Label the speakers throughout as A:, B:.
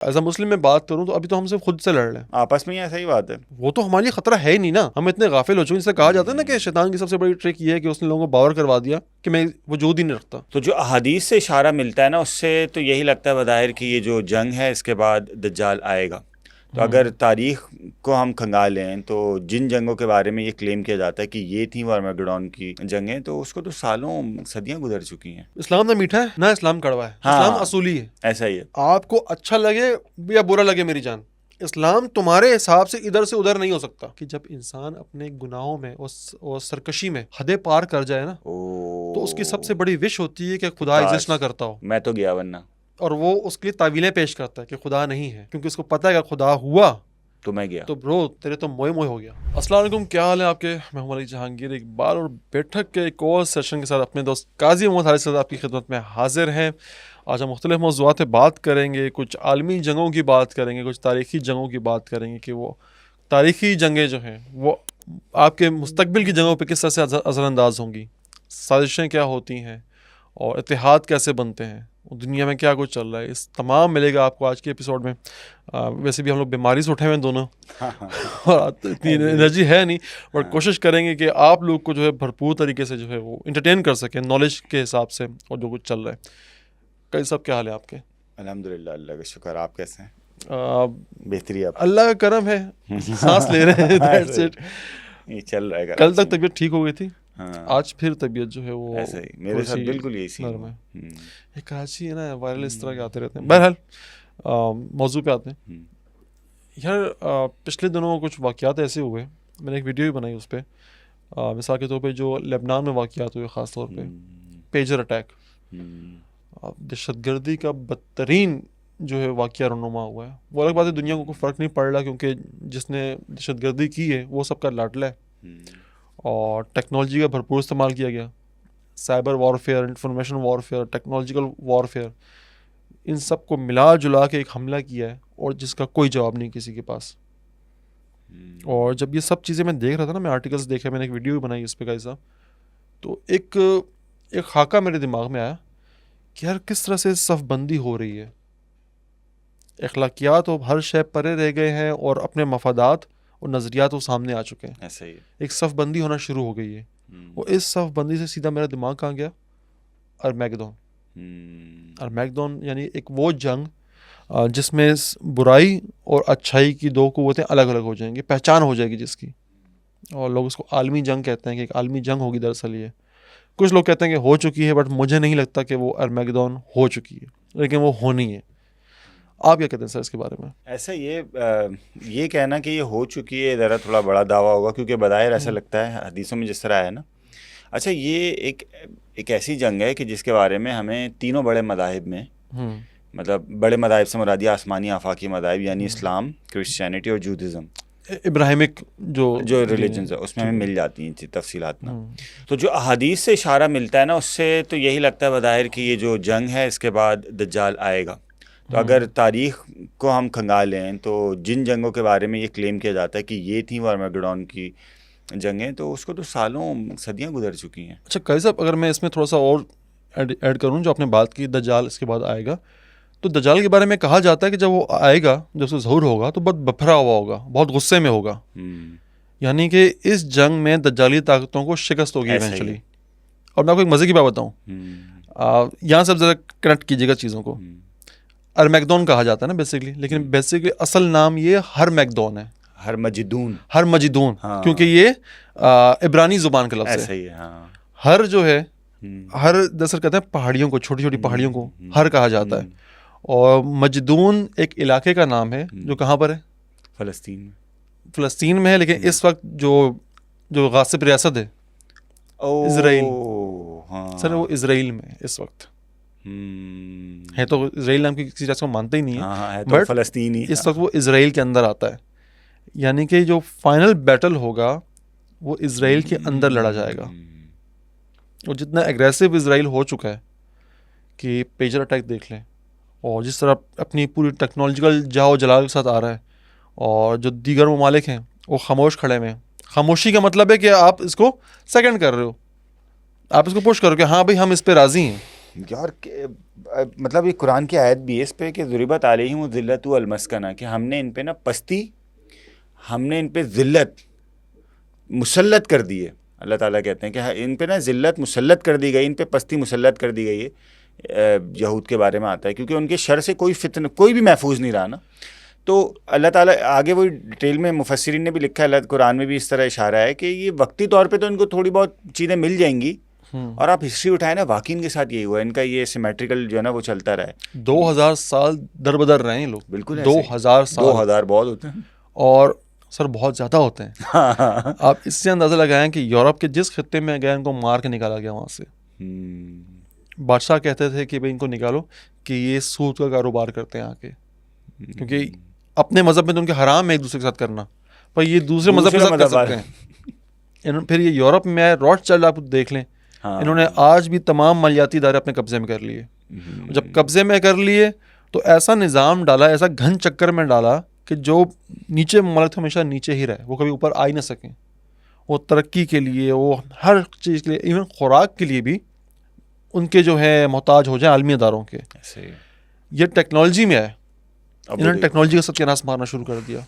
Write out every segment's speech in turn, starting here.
A: As a मुस्लिम में बात करूं तो अभी तो हमसे खुद से लड़ रहे हैं
B: आपस में ही, ऐसा ही बात है।
A: वो तो हमारे लिए खतरा है ही नहीं ना, हम इतने गाफिल हो चुके हैं। जिसे कहा जाता है ना कि शैतान की सबसे बड़ी ट्रिक ये है कि उसने लोगों को बावर करवा दिया कि मैं वजूद ही नहीं रखता।
B: तो जो अहादीस से इशारा मिलता है ना, उससे तो यही लगता है बज़ाहिर कि ये जो जंग है इसके बाद दज्जाल आएगा। तो अगर तारीख को हम खंगालें तो जिन जंगों के बारे में ये क्लेम किया जाता है कि ये थी आर्मेगेडोन की जंगें, तो उसको तो सालों सदियां गुजर चुकी हैं।
A: इस्लाम ना मीठा है ना इस्लाम कड़वा है।
B: हाँ,
A: इस्लाम असूली है।
B: ऐसा ही है।
A: आपको अच्छा लगे या बुरा लगे मेरी जान, इस्लाम तुम्हारे हिसाब से इधर से उधर नहीं हो सकता। कि जब इंसान अपने गुनाहों में और सरकशी में हदें पार कर जाए ना, तो उसकी सबसे बड़ी विश होती है कि खुदा एग्जिस्ट ना करता हो,
B: मैं तो गया वरना।
A: और वो उसके लिए तावीलें पेश करता है कि खुदा नहीं है, क्योंकि उसको पता है कि खुदा हुआ
B: तो मैं गया।
A: तो ब्रो तेरे तो मोए मोए हो गया। अस्सलाम वालेकुम, क्या हाल है आपके? मैं हूं मलिक जहांगीर, एक बार और बैठक के एक और सेशन के साथ अपने दोस्त काजी मोहम्मद हारिस के साथ आपकी खिदमत में हाजिर हैं। आज हम मुख्तलिफ मौज़ूआत पे बात करेंगे, कुछ आलमी जंगों की बात करेंगे, कुछ तारीख़ी जंगों की बात करेंगे कि वो तारीख़ी जंगें जो हैं वो आपके मुस्तकबिल की जंगों पर किस तरह से असरअंदाज होंगी, साजिशें क्या होती हैं और इत्तेहाद कैसे बनते हैं, दुनिया में क्या कुछ चल रहा है। इस तमाम मिलेगा आपको आज के एपिसोड में। वैसे भी हम लोग बीमारी से उठे हुए हैं दोनों और इतनी एनर्जी है नहीं, बट कोशिश करेंगे कि आप लोग को जो है भरपूर तरीके से जो है वो इंटरटेन कर सकें नॉलेज के हिसाब से और जो कुछ चल रहा है। कई सब क्या हाल है आपके?
B: अल्हम्दुलिल्लाह, अल्लाह का शुक्र। आप कैसे हैं? बेहतरी आप?
A: अल्लाह का करम है, सांस ले रहे हैं, दैट्स इट।
B: ये चल रहा है।
A: कल तक तबीयत ठीक हो गई थी,
B: हाँ,
A: आज फिर तबीयत जो है वो
B: ऐसे ही मेरे साथ बिल्कुल यही सीन
A: नरम है।
B: है।
A: ये कराची है ना, वायरल इस तरह के आते रहते हैं। बहरहाल मौजू पे आते हैं यार। पिछले दिनों कुछ वाक़यात ऐसे हुए, मैंने एक वीडियो भी बनाई उस पर। मिसाल के तौर पे जो लेबनान में वाक़यात हुए, ख़ास तौर पे पेजर अटैक, दहशतगर्दी का बदतरीन जो है वाक़या रुनुमा हुआ है। वो अलग बात है, दुनिया को कोई फ़र्क नहीं पड़ रहा क्योंकि जिसने दहशतगर्दी की है वो सबका लाडला है और टेक्नोलॉजी का भरपूर इस्तेमाल किया गया। Cyber warfare, information warfare, technological warfare, इन सब को मिला जुला के एक हमला किया है और जिसका कोई जवाब नहीं किसी के पास। और जब ये सब चीज़ें मैं देख रहा था ना, मैं आर्टिकल्स देखे, मैंने एक वीडियो भी बनाई इस पर गाइस साहब, तो एक खाका मेरे दिमाग में आया कि यार किस तरह से सफ़बंदी हो रही है। अखलाकियात और हर शय परे रह गए हैं और अपने मफादात और नज़रियात वो सामने आ चुके हैं।
B: ऐसा ही है।
A: एक सफ़बंदी होना शुरू हो गई है और इस सफ़बंदी से सीधा मेरा दिमाग कहाँ गया? अर्मैगेडोन। अर्मैगेडोन यानी एक वो जंग जिसमें बुराई और अच्छाई की दो क़ुव्वतें अलग अलग हो जाएंगी, पहचान हो जाएगी जिसकी, और लोग उसको आलमी जंग कहते हैं कि एक आलमी जंग होगी। दरअसल ये कुछ लोग कहते हैं कि हो चुकी है, बट मुझे नहीं लगता कि वो अर्मैगेडोन हो चुकी है, लेकिन वो होनी है। आप क्या कहते हैं सर इसके बारे में?
B: ऐसा ये कहना कि ये हो चुकी है ज़रा थोड़ा बड़ा दावा होगा, क्योंकि बज़ाहिर ऐसा लगता है हदीसों में जिस तरह है ना। अच्छा, ये एक ऐसी जंग है कि जिसके बारे में हमें तीनों बड़े मज़ाहिब में, मतलब बड़े मज़ाहिब से मुराद आसमानी आफाकी मज़ाहिब यानी इस्लाम, क्रिश्चियनिटी और जूदिज़म,
A: इब्राहिमिक जो
B: रिलीजन्स है, उसमें हमें मिल जाती हैं तफसीलात ना। तो जो अहादीस से इशारा मिलता है ना, उससे तो यही लगता है बज़ाहिर कि ये जो जंग है इसके बाद दज्जाल आएगा। तो अगर तारीख को हम खंगालें तो जिन जंगों के बारे में ये क्लेम किया जाता है कि ये थी आर्मेगेडोन की जंगें, तो उसको तो सालों सदियां गुजर चुकी हैं।
A: अच्छा कई साहब, अगर मैं इसमें थोड़ा सा और ऐड करूं, जो आपने बात की दज्जाल इसके बाद आएगा, तो दज्जाल के बारे में कहा जाता है कि जब वो आएगा, जब उसका ज़हूर होगा तो बहुत बफरा हुआ होगा, बहुत गुस्से में होगा। यानी कि इस जंग में दज्जाली ताकतों को शिकस्त होगी इवेंचुअली। और मैं आपको एक मज़े की बात बताऊँ, यहाँ सब ज़रा कनेक्ट कीजिएगा चीज़ों को। अर्मैगेडोन कहा जाता है ना बेसिकली, लेकिन बेसिकली असल नाम ये हरमैगेडोन है।
B: हरमजिदून,
A: हाँ। क्योंकि ये इब्रानी ज़ुबान का लफ्ज़ है।
B: सही है। हाँ।
A: हर जो है, हर दरअसल कहते हैं पहाड़ियों को, छोटी छोटी पहाड़ियों को हर कहा जाता है। और मजदून एक इलाके का नाम है जो कहाँ पर है? फ़लस्तीन में है, लेकिन इस वक्त जो गासिब रियासत है इज़राइल, सर वो इज़राइल में इस वक्त है। तो इज़राइल नाम की किसी चीज़ को मानते ही नहीं है,
B: बट फ़लस्तीन ही
A: इस वक्त वो इज़राइल के अंदर आता है। यानी कि जो फाइनल बैटल होगा वो इज़राइल के अंदर लड़ा जाएगा। और जितना एग्रेसिव इज़राइल हो चुका है कि पेजर अटैक देख लें, और जिस तरह अपनी पूरी टेक्नोलॉजिकल जाओ जलाल के साथ आ रहा है, और जो दीगर ममालिक हैं वो खामोश खड़े में। खामोशी का मतलब है कि आप इसको सेकंड कर रहे हो, आप इसको पुश करो कि हाँ भाई हम इस पे राज़ी हैं,
B: यार मतलब ये कुरान की आयत भी है इस पे कि ज़ुरिबत अलैहिम ज़िल्लतु वल मस्कना, कि हमने इन पे ना पस्ती, हमने इन पे ज़िल्लत मुसल्लत कर दी है। अल्लाह ताला कहते हैं कि इन पे ना ज़िल्लत मुसल्लत कर दी गई, इन पे पस्ती मुसल्लत कर दी गई है। यहूद के बारे में आता है क्योंकि उनके शर से कोई भी महफूज नहीं रहा ना। तो अल्लाह ताला आगे वही डिटेल में मुफस्सिरीन ने भी लिखा है, अल्लाह कुरान में भी इस तरह इशारा है कि ये वक्ती तौर पे तो इनको थोड़ी बहुत चीज़ें मिल जाएंगी, और आप हिस्ट्री उठाए ना, वाकई इनके साथ यही हुआ, इनका ये सिमेट्रिकल जो है ना वो चलता रहा है।
A: 2000 साल दर बदर रहे हैं ये लोग,
B: बिल्कुल
A: 2000 साल।
B: 2000 बहुत होते हैं
A: और सर बहुत ज़्यादा होते हैं। आप इससे अंदाज़ा लगाएं कि यूरोप के जिस खत्ते में गए इनको मार के निकाला गया वहाँ से। बादशाह कहते थे कि भाई इनको निकालो कि ये सूद का कारोबार करते हैं आके, क्योंकि अपने मज़हब में तो उनके हराम है एक दूसरे के साथ करना, पर ये दूसरे मज़हब के साथ कर सकते हैं। फिर ये यूरोप में आए, रॉथस्चाइल्ड आप देख लें, इन्होंने आज भी तमाम मालियाती इदारे अपने कब्जे में कर लिए। जब कब्जे में कर लिए तो ऐसा निज़ाम डाला, ऐसा घन चक्कर में डाला कि जो नीचे ममलक थे हमेशा नीचे ही रहे, वो कभी ऊपर आ ही ना सकें। वो तरक्की के लिए, वो हर चीज़ के लिए, इवन खुराक के लिए भी उनके जो है मोहताज हो जाए आलमी अदारों के। ये टेक्नोलॉजी में आए, इन्होंने टेक्नोलॉजी का सत्यानाश मारना शुरू कर दिया।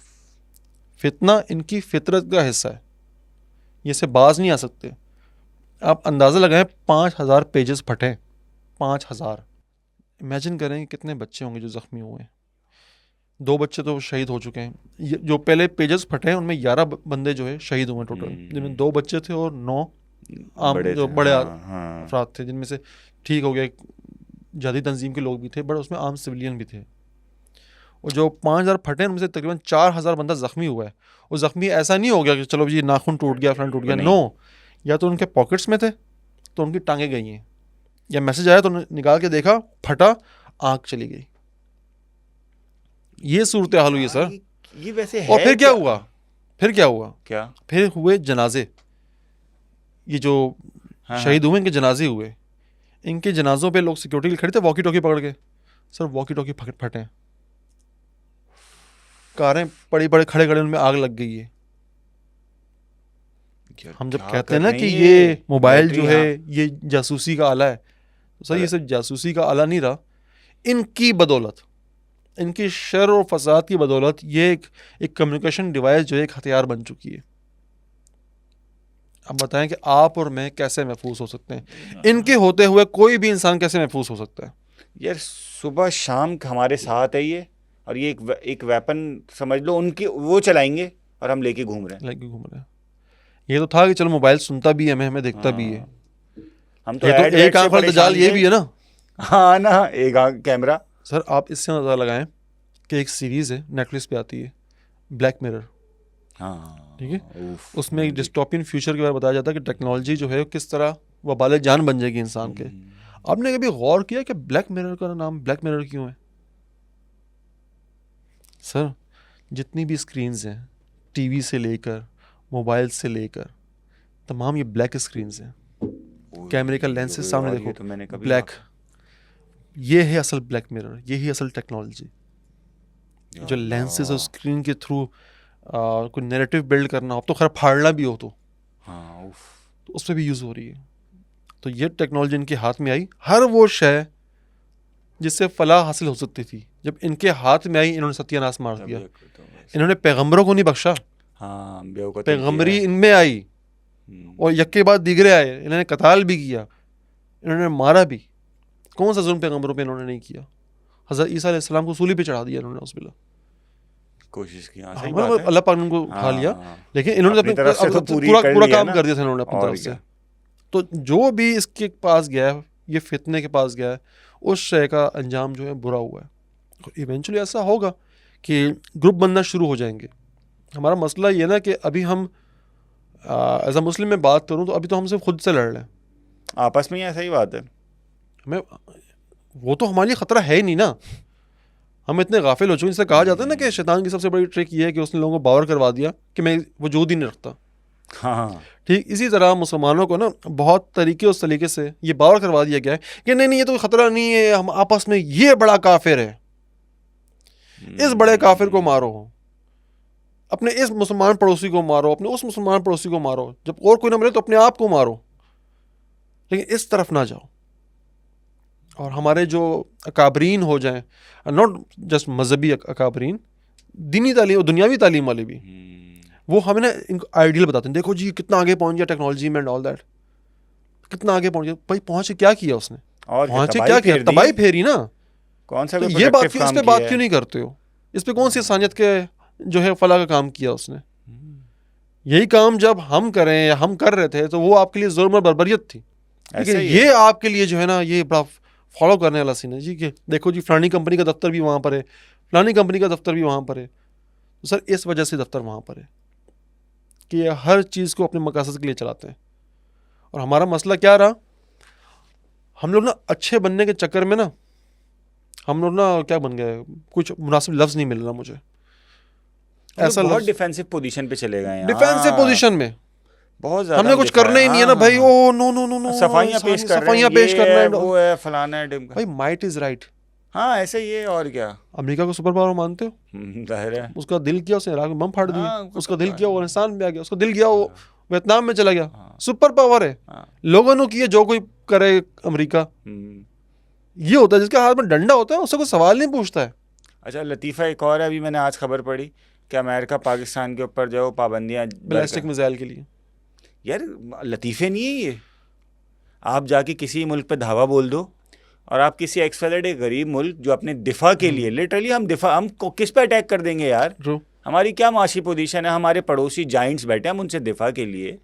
A: फितना इनकी फितरत का हिस्सा है, ये से बाज नहीं आ सकते। आप अंदाज़ा लगाएं 5000 पेजेस फटे, 5000। इमेजिन करें कि कितने बच्चे होंगे जो ज़ख्मी हुए हैं। 2 बच्चे तो शहीद हो चुके हैं। जो पहले पेजेस फटे हैं उनमें 11 बंदे जो है शहीद हुए टोटल, जिनमें 2 बच्चे थे और 9 बड़े अफराद थे, जिनमें से ठीक हो गए जदी तंजीम के लोग भी थे, बट उसमें आम सिविलियन भी थे। और जो 5000 फटे हैं उनमें से तकरीबन 4000 बंदा ज़ख्मी हुआ है। और ज़ख्मी ऐसा नहीं हो गया कि चलो जी नाखून टूट गया, फलन टूट गया, नो, या तो उनके पॉकेट्स में थे तो उनकी टांगें गई हैं, या मैसेज आया तो निकाल के देखा, फटा, आँख चली गई। ये सूरत हाल हुई है सर।
B: ये वैसे है।
A: और फिर क्या हुआ?
B: क्या
A: फिर हुए जनाजे। ये जो शहीद हुए इनके जनाजे हुए, इनके जनाजों पे लोग सिक्योरिटी के लिए खड़े थे वॉकी टॉकी पकड़ के। सर वॉकी टॉकी फटे, कारें पड़ी पड़े खड़े खड़े उनमें आग लग गई है। हम जब कहते हैं ना कि ये मोबाइल जो है ये जासूसी का आला है, तो सर ये सिर्फ जासूसी का आला नहीं रहा, इनकी बदौलत, इनकी शर और फसाद की बदौलत ये एक कम्युनिकेशन डिवाइस जो है एक हथियार बन चुकी है। अब बताएं कि आप और मैं कैसे महफूज हो सकते हैं, इनके होते हुए कोई भी इंसान कैसे महफूज हो सकता है?
B: यार सुबह शाम हमारे साथ है ये, और ये एक वेपन समझ लो उनकी, वो चलाएंगे और हम लेके घूम रहे हैं।
A: ये तो था कि चलो मोबाइल सुनता भी है, हमें देखता भी है।
B: हम तो
A: एक आंख वाला दजाल ये भी है ना।
B: हाँ ना, एक आंख कैमरा।
A: सर आप इससे अंदाजा लगाएं कि एक सीरीज़ है नेटफ्लिक्स पे आती है, ब्लैक मिरर।
B: हाँ
A: ठीक है, उसमें एक डिस्टोपियन फ्यूचर के बारे में बताया जाता है कि टेक्नोलॉजी जो है किस तरह वबाल जान बन जाएगी इंसान के। आपने कभी गौर किया कि ब्लैक मिरर का नाम ब्लैक मिरर क्यों है? सर जितनी भी स्क्रीन्स हैं, टीवी से लेकर मोबाइल से लेकर, तमाम ये ब्लैक स्क्रीन्स हैं। कैमरे का लेंस से सामने देखो तो ब्लैक, ये है असल ब्लैक मिरर, ये ही असल टेक्नोलॉजी। जो लेंसेज और स्क्रीन के थ्रू कोई नैरेटिव बिल्ड करना हो, अब तो खैर फाड़ना भी हो तो उस पर भी यूज़ हो रही है। तो ये टेक्नोलॉजी इनके हाथ में आई, हर वो शय जिससे फलाह हासिल हो सकती थी जब इनके हाथ में आई, इन्होंने सत्यानाश मार दिया। इन्होंने पैगंबरों को नहीं बख्शा, पैगंबरी इनमें आई और यक्के बाद दिगरे आए, इन्होंने कताल भी किया, इन्होंने मारा भी। कौन सा जुल्म पैगंबरों पे इन्होंने नहीं किया? हज़रत ईसा अलैहिस्सलाम को सूली पे चढ़ा दिया इन्होंने, उस बिला
B: कोशिश की।
A: अल्लाह पाक ने उनको उठा लिया, लेकिन इन्होंने अपनी तरफ से तो पूरा काम कर दिया था इन्होंने अपनी तरफ से। तो जो भी इसके पास गया है, ये फितने के पास गया है, उस शय का अंजाम जो है बुरा हुआ है। तो इवेंचुअली ऐसा होगा कि ग्रुप बनना शुरू हो जाएंगे। हमारा मसला ये ना कि अभी हम एज अ मुस्लिम में बात करूं तो अभी तो हम सिर्फ खुद से लड़ रहे हैं
B: आपस में, ऐसा ही बात है।
A: हमें वो तो हमारे लिए ख़तरा है ही नहीं ना। हम इतने गाफिल हो चुके हैं। जिससे कहा जाता है ना कि शैतान की सबसे बड़ी ट्रिक ये है कि उसने लोगों को बावर करवा दिया कि मैं वजूद ही नहीं रखता।
B: हाँ,
A: ठीक इसी तरह मुसलमानों को ना बहुत तरीके उस तरीके से ये बावर करवा दिया गया है कि नहीं ये तो ख़तरा नहीं है, हम आपस में, ये बड़ा काफिर है, इस बड़े काफिर को मारो, अपने इस मुसलमान पड़ोसी को मारो, अपने उस मुसलमान पड़ोसी को मारो, जब और कोई ना मिले तो अपने आप को मारो, लेकिन इस तरफ ना जाओ। और हमारे जो अकाबरीन हो जाएं, नॉट जस्ट मजहबी अकाबरीन, दीनी तालीम और दुनियावी तालीम वाले भी, वो हमें ना इनको आइडियल बताते हैं, देखो जी कितना आगे पहुंच गया टेक्नोलॉजी में एंड ऑल दैट, कितना आगे पहुंच गया। भाई पहुंच के क्या किया उसने,
B: और
A: पहुंच के क्या किया, तबाही फेरी ना।
B: कौन सा
A: तो
B: कोई
A: ये बात
B: प्रोडक्टिव
A: क्यों, इस
B: काम
A: पे
B: किया
A: बात
B: है?
A: क्यों नहीं करते हो, इस पे कौन सी इंसानियत के जो है फला का काम किया उसने। यही काम जब हम करें या हम कर रहे थे तो वो आपके लिए जुल्म और बर्बरियत थी, लेकिन
B: ऐसा ही
A: ये
B: है।
A: आपके लिए जो है ना ये बड़ा फॉलो करने वाला सीन है जी, कि देखो जी फलानी कंपनी का दफ्तर भी वहाँ पर है, फलानी कंपनी का दफ्तर भी वहाँ पर है। तो सर इस वजह से दफ्तर वहाँ पर है कि ये हर चीज़ को अपने मकसद के लिए चलाते हैं। और हमारा मसला क्या रहा, हम लोग ना अच्छे बनने के चक्कर में ना हम लोग ना क्या बन गए, कुछ मुनासिब लफ्ज़ नहीं मिल रहा मुझे,
B: ऐसा बहुत
A: लफ्ज़,
B: डिफेंसिव पोजीशन पे चले गए हैं।
A: डिफेंसिव पोजीशन में
B: बहुत ज्यादा
A: हमने कुछ करना ही नहीं है ना भाई। Oh no no no no,
B: सफाइयाँ पेश कर रहे हैं,
A: सफाइयाँ पेश
B: ये
A: करना
B: है,
A: है
B: वो है, फलाना है, ढिमका।
A: भाई माइट इज राइट।
B: हाँ ऐसे ही है, और क्या।
A: अमेरिका को सुपर पावर मानते हो,
B: जाहिर है।
A: उसका दिल किया उसने इराक में बम फाड़ दिए,
B: हाँ,
A: उसका
B: तो
A: दिल
B: क्या
A: किया वो
B: है।
A: अफगानिस्तान में आ गया, उसका दिल किया वो वियतनाम में चला गया,
B: हाँ।
A: सुपर पावर है।
B: हाँ।
A: लोगों ने किया जो कोई करे अमेरिका। ये होता है जिसके हाथ में डंडा होता है उससे कोई सवाल नहीं पूछता है।
B: अच्छा लतीफ़ा एक और है, अभी मैंने आज खबर पढ़ी कि अमेरिका पाकिस्तान के ऊपर जो पाबंदियाँ
A: बैलिस्टिक मिसाइल के लिए।
B: यार लतीफ़े नहीं है ये। आप जाके किसी मुल्क पे धावा बोल दो और आप किसी एक्सवाइजेड एक गरीब मुल्क जो अपने दिफा के लिए लिटरली हम किस पे अटैक कर देंगे यार। हमारी क्या माशी पोजीशन है, हमारे पड़ोसी जाइंट्स बैठे हैं, हम उनसे दिफा के लिए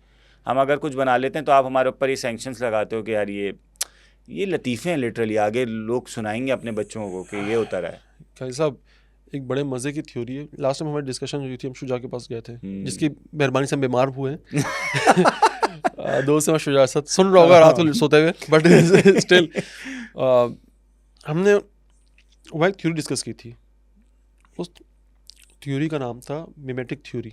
B: हम अगर कुछ बना लेते हैं तो आप हमारे ऊपर ये सैंक्शंस लगाते हो कि यार ये लतीफ़े हैं लिटरली। आगे लोग सुनाएंगे अपने बच्चों को कि ये होता रहा है।
A: भाई साहब एक बड़े मज़े की थ्योरी है, लास्ट टाइम हमारी डिस्कशन हुई थी, हम शुजा के पास गए थे जिसकी मेहरबानी से हम बीमार हुए हैं। दोस्त से मैं शुजा साथ सुन रहा होगा रात को सोते हुए, बट स्टिल हमने वह एक थ्योरी डिस्कस की थी। उस थ्योरी का नाम था मिमेटिक थ्योरी।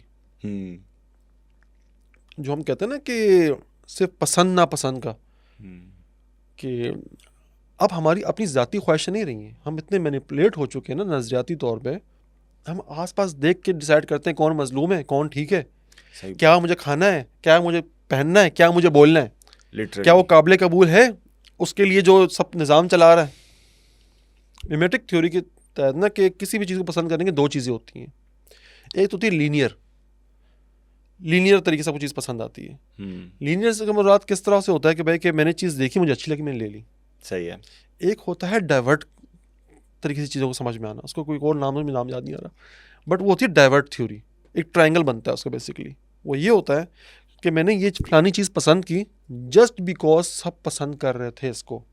A: जो हम कहते हैं ना कि सिर्फ पसंद नापसंद का, कि अब हमारी अपनी ज़ाती ख्वाहिशें नहीं रही हैं, हम इतने मैनिपुलेट हो चुके हैं ना नज़रियाती तौर पे, हम आसपास देख के डिसाइड करते हैं कौन मजलूम है कौन ठीक है, क्या मुझे खाना है, क्या मुझे पहनना है, क्या मुझे बोलना है, क्या वो काबिल कबूल है उसके लिए जो सब निज़ाम चला रहा है। मिमेटिक थ्योरी के तहत ना कि किसी भी चीज़ को पसंद करने की दो चीज़ें होती हैं। एक तो होती है लीनियर तरीके से वो चीज़ पसंद आती है। लीनियर से मुराद किस तरह से होता है कि भाई कि मैंने चीज़ देखी, मुझे अच्छी लगी, मैंने ले ली।
B: सही है।
A: एक होता है डाइवर्ट तरीके से चीज़ों को समझ में आना, उसको कोई और नाम याद नहीं आ रहा, बट वो होती है डाइवर्ट थ्योरी। एक ट्रायंगल बनता है उसका बेसिकली। वो ये होता है कि मैंने ये फलानी चीज़ पसंद की जस्ट बिकॉज सब पसंद कर रहे थे इसको।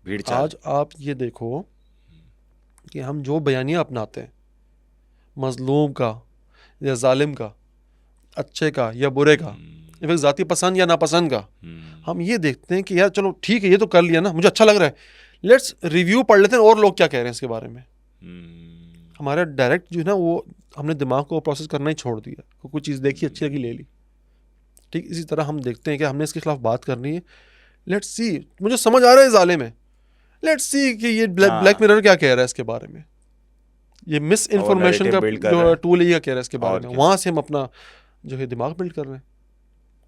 B: भीड़ चाल।
A: आज आप ये देखो कि हम जो बयानियाँ अपनाते हैं मजलूम का या जालिम का, अच्छे का या बुरे का, इनफैक्ट ज़ाती पसंद या नापसंद का, हम ये देखते हैं कि यार चलो ठीक है ये तो कर लिया ना, मुझे अच्छा लग रहा है, लेट्स रिव्यू पढ़ लेते हैं और लोग क्या कह रहे हैं इसके बारे में। हमारा डायरेक्ट जो है ना वो हमने दिमाग को प्रोसेस करना ही छोड़ दिया, कोई चीज़ देखी अच्छी लगी ले ली। ठीक इसी तरह हम देखते हैं कि हमने इसके खिलाफ बात करनी है, लेट्स सी, मुझे समझ आ रहा है जालिम है, लेट्स सी कि ये ब्लैक मिरर क्या कह रहा है इसके बारे में, ये मिस इन्फॉर्मेशन का जो टूल है क्या कह रहा है इसके बारे में, वहाँ से हम अपना जो है दिमाग बिल्ड कर रहे हैं।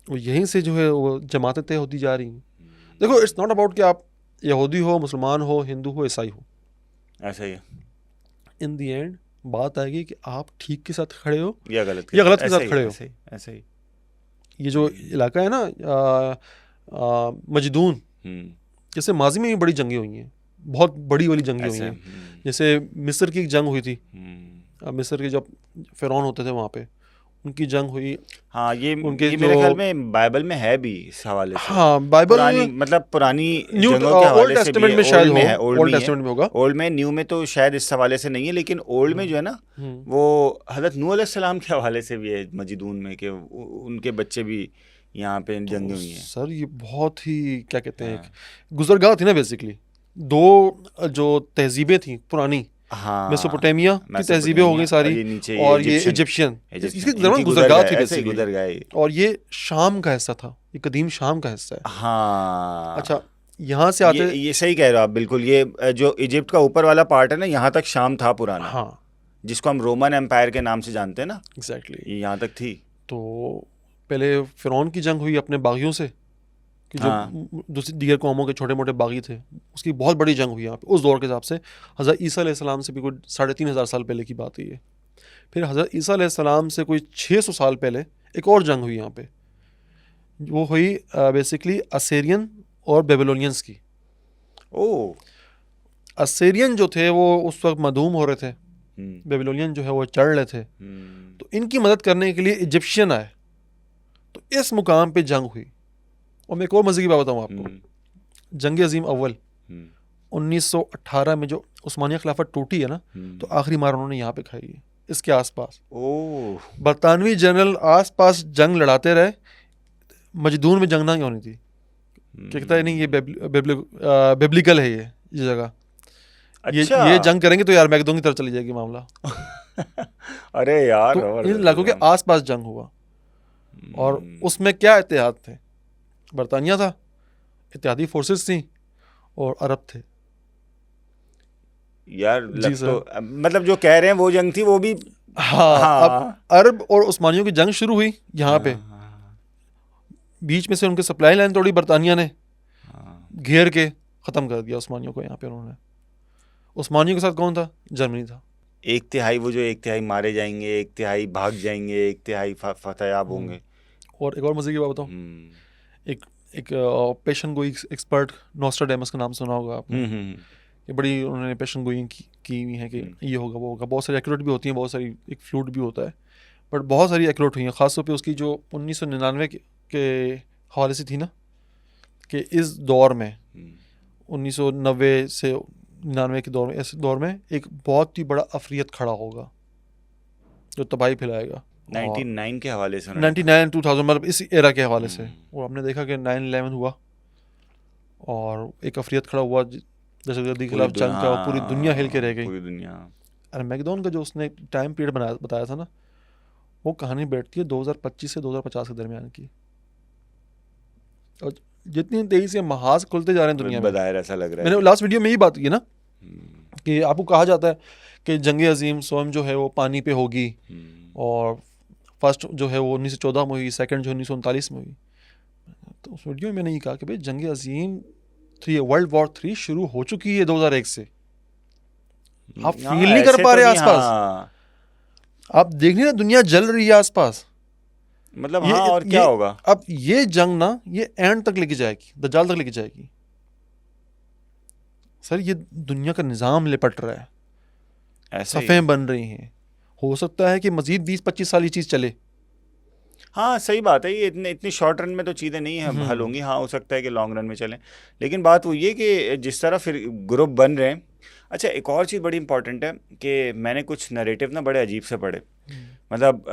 A: वो यहीं से जो है वो जमातें तय होती जा रही हैं। देखो इट्स नॉट अबाउट कि आप यहूदी हो, मुसलमान हो, हिंदू हो, ईसाई हो,
B: ऐसा ही है।
A: इन दी एंड बात आएगी कि आप ठीक के साथ खड़े हो
B: या गलत
A: के साथ खड़े हो।
B: ऐसे ही
A: ये जो इलाका है ना मजदून, जैसे माजी में भी बड़ी जंगें हुई हैं, बहुत बड़ी वाली जंगें हुई हैं। जैसे मिस्र की एक जंग हुई थी, मिस्र के जब फ़िरौन होते थे वहाँ पे उनकी जंग हुई।
B: हाँ ये मेरे ख्याल में बाइबल में है भी इस हवाले से।
A: हाँ बाइबल
B: मतलब पुरानी
A: न्यू ओल्ड टेस्टामेंट में शायद हो, ओल्ड टेस्टामेंट में होगा,
B: ओल्ड में, न्यू में तो शायद इस हवाले से नहीं है, लेकिन ओल्ड में जो है ना वो हज़रत नूह अलैहिस्सलाम के हवाले से भी है मजदून में, कि उनके बच्चे भी यहाँ पे जंगे हुई हैं।
A: सर ये बहुत ही क्या कहते हैं गुजरगाह थी ना बेसिकली, दो जो तहजीबें थी पुरानी,
B: हाँ
A: मेसोपोटामिया की तहजीबें हो गई सारी, और ये इजिप्शियन, इसके दरमियान गुजरगाह थी बेसिकली, और ये शाम का हिस्सा था, ये कदीम शाम का हिस्सा है।
B: हाँ
A: अच्छा यहाँ से आते
B: ये सही कह रहे हो आप बिल्कुल। ये जो इजिप्ट का ऊपर वाला पार्ट है ना, यहाँ तक शाम था पुराना,
A: हाँ
B: जिसको हम रोमन एम्पायर के नाम से जानते हैं ना,
A: एग्जैक्टली
B: ये यहाँ तक थी।
A: तो पहले फ़िरौन की जंग हुई अपने बागियों से, कि जो
B: हाँ।
A: दूसरी दीगर कौमों के छोटे मोटे बागी थे, उसकी बहुत बड़ी जंग हुई यहाँ पे उस दौर के हिसाब से। हज़रत ईसा अलैहिस्सलाम से भी कोई 3,500 साल पहले की बात है ये। फिर हज़रत ईसा अलैहिस्सलाम से कोई 600 साल पहले एक और जंग हुई यहाँ पे, वो हुई बेसिकली असेरियन और बेबीलोनियंस की।
B: ओह।
A: असेरियन जो थे वो उस वक्त मदूम हो रहे थे, बेबीलोनियन जो है वो चढ़ रहे थे, तो इनकी मदद करने के लिए इजिप्शियन आए, तो इस मुकाम पे जंग हुई। और मैं एक और मज़े की बात बताऊँ आपको, जंग अजीम अव्वल 1918 में जो उस्मानिया खिलाफत टूटी है ना, तो आखिरी मार उन्होंने यहाँ पे खाई है, इसके आसपास।
B: ओह।
A: बरतानवी जनरल आसपास जंग लड़ाते रहे, मजदूर में जंग ना होनी थी। कहता है नहीं ये बिब्लिकल है ये जगह,
B: अच्छा।
A: ये जंग करेंगे तो यार मैगदों की तरफ चली जाएगी मामला।
B: अरे यार,
A: तो इन इलाकों के आसपास जंग हुआ, और उसमें क्या इत्तेहाद थे? बरतानिया था, इत्तेहादी फोर्सेस थी, और अरब थे।
B: यार
A: जी
B: लग तो मतलब जो कह रहे हैं वो जंग थी वो भी।
A: हाँ,
B: हाँ।
A: अब अरब और उस्मानियों की जंग शुरू हुई यहाँ पे। बीच में से उनके सप्लाई लाइन तोड़ी बरतानिया ने, घेर के ख़त्म कर दिया उस्मानियों को यहाँ पे उन्होंने। उस्मानियों के साथ कौन था? जर्मनी था।
B: एक तिहाई वो जो एक तिहाई मारे जाएंगे, एक तिहाई भाग जाएंगे, एक तिहाई फतेहयाब होंगे।
A: और एक और मज़े की बात बताऊँ, एक पेशन गोई एक्सपर्ट नोस्ट्राडेमस का नाम सुना होगा आपने, कि बड़ी उन्होंने पेशन गोई की हुई है कि ये होगा वो होगा। बहुत सारी एक्यूरेट भी होती हैं, बहुत सारी एक फ्लूट भी होता है, बट बहुत सारी एक्यूरेट हुई हैं। ख़ासतौर पे उसकी जो 1999 के हवाले से थी ना, कि इस दौर में 1990 से 99 के दौर में, इस दौर में एक बहुत ही बड़ा अफरियत खड़ा होगा जो तबाही फैलाएगा।
B: 99 के हवाले से
A: 99 2000 मतलब इस एरा के हवाले से। और हमने देखा कि 9/11 हुआ और एक अफरियत खड़ा हुआ, दहशतगर्दी के खिलाफ जंग का, पूरी दुनिया हिल के रह गई।
B: पूरी दुनिया।
A: अरमैगेडोन का जो उसने टाइम पीरियड बताया था ना, वो कहानी बैठती है 2025 से 2050 के दरमियान की। और जितनी तेजी से महाज खुलते जा रहे हैं दुनिया में,
B: बज़ाहिर ऐसा लग रहा है।
A: मैंने लास्ट वीडियो में ही बात की ना कि आपको कहा जाता है कि जंग अजीम स्वयं जो है वो पानी पे होगी, और फर्स्ट जो है वो 1914 में हुई, सेकंड जो 1939 में हुई। तो उस वीडियो में मैंने ये कहा कि भाई जंग अजीम 3 वर्ल्ड वॉर 3 शुरू हो चुकी है 2001 से। आप फील नहीं कर पा रहे आसपास, आप देख नहीं रहे दुनिया जल रही है आसपास।
B: मतलब हाँ, और क्या होगा
A: अब ये जंग ना, ये एंड तक लेके जाएगी, दज्जाल तक लेके जाएगी सर। ये दुनिया का निज़ाम लिपट रहा है, सफ़ें बन रही हैं। हो सकता है कि मजीद 20-25 साल ये चीज़ चले।
B: हाँ सही बात है, ये इतनी शॉर्ट रन में तो चीज़ें नहीं हल होंगी। हाँ, हो सकता है कि लॉन्ग रन में चलें, लेकिन बात वो ये कि जिस तरह फिर ग्रुप बन रहे हैं। अच्छा, एक और चीज़ बड़ी इंपॉर्टेंट है कि मैंने कुछ नरेटिव ना बड़े अजीब से पढ़े। मतलब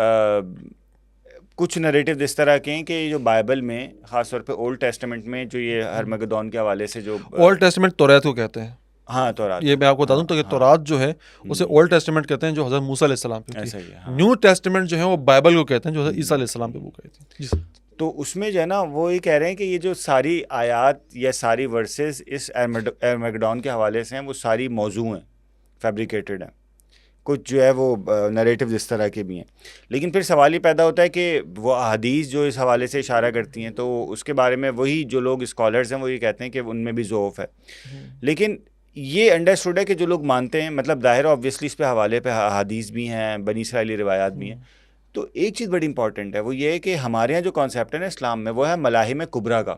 B: कुछ नरेटिव इस तरह के हैं कि जो बाइबल में, ख़ासतौर पे ओल्ड टेस्टामेंट में, जो ये हरमगदौन के हवाले से जो
A: ओल्ड टेस्टामेंट तौरात को कहते हैं।
B: हाँ, तौरात,
A: ये मैं आपको बता दूं तो ये तौरात जो है उसे ओल्ड टेस्टामेंट कहते हैं, जो हज़रत मूसा अलैहिस्सलाम पे थी।
B: हाँ।
A: न्यू टेस्टामेंट जो है वो बाइबल को कहते हैं, जो हज़रत ईसा अलैहिस्सलाम पे वो कहती है।
B: तो उसमें जो है ना, वो ये कह रहे हैं कि ये जो सारी आयात या सारी वर्सेस इस अरमगदौन के हवाले से हैं, वो सारी मौजू हैं, फैब्रिकेटेड हैं। कुछ जो है वो नरेटिव इस तरह के भी हैं। लेकिन फिर सवाल ये पैदा होता है कि वो अहादीस जो इस हवाले से इशारा करती हैं, तो उसके बारे में वही जो लोग स्कॉलर्स हैं वो ये कहते हैं कि उनमें भी ज़ोफ़ है। लेकिन ये अंडरस्टूड है कि जो लोग मानते हैं, मतलब ज़ाहिर ऑब्वियसली इस पे हवाले पे अहादीस भी हैं, बनी इसराइली रिवायात भी हैं। तो एक चीज़ बड़ी इंपॉर्टेंट है, वो ये है कि हमारे यहाँ जो कॉन्सेप्ट है ना इस्लाम में, वो है मलाहिम कुबरा का,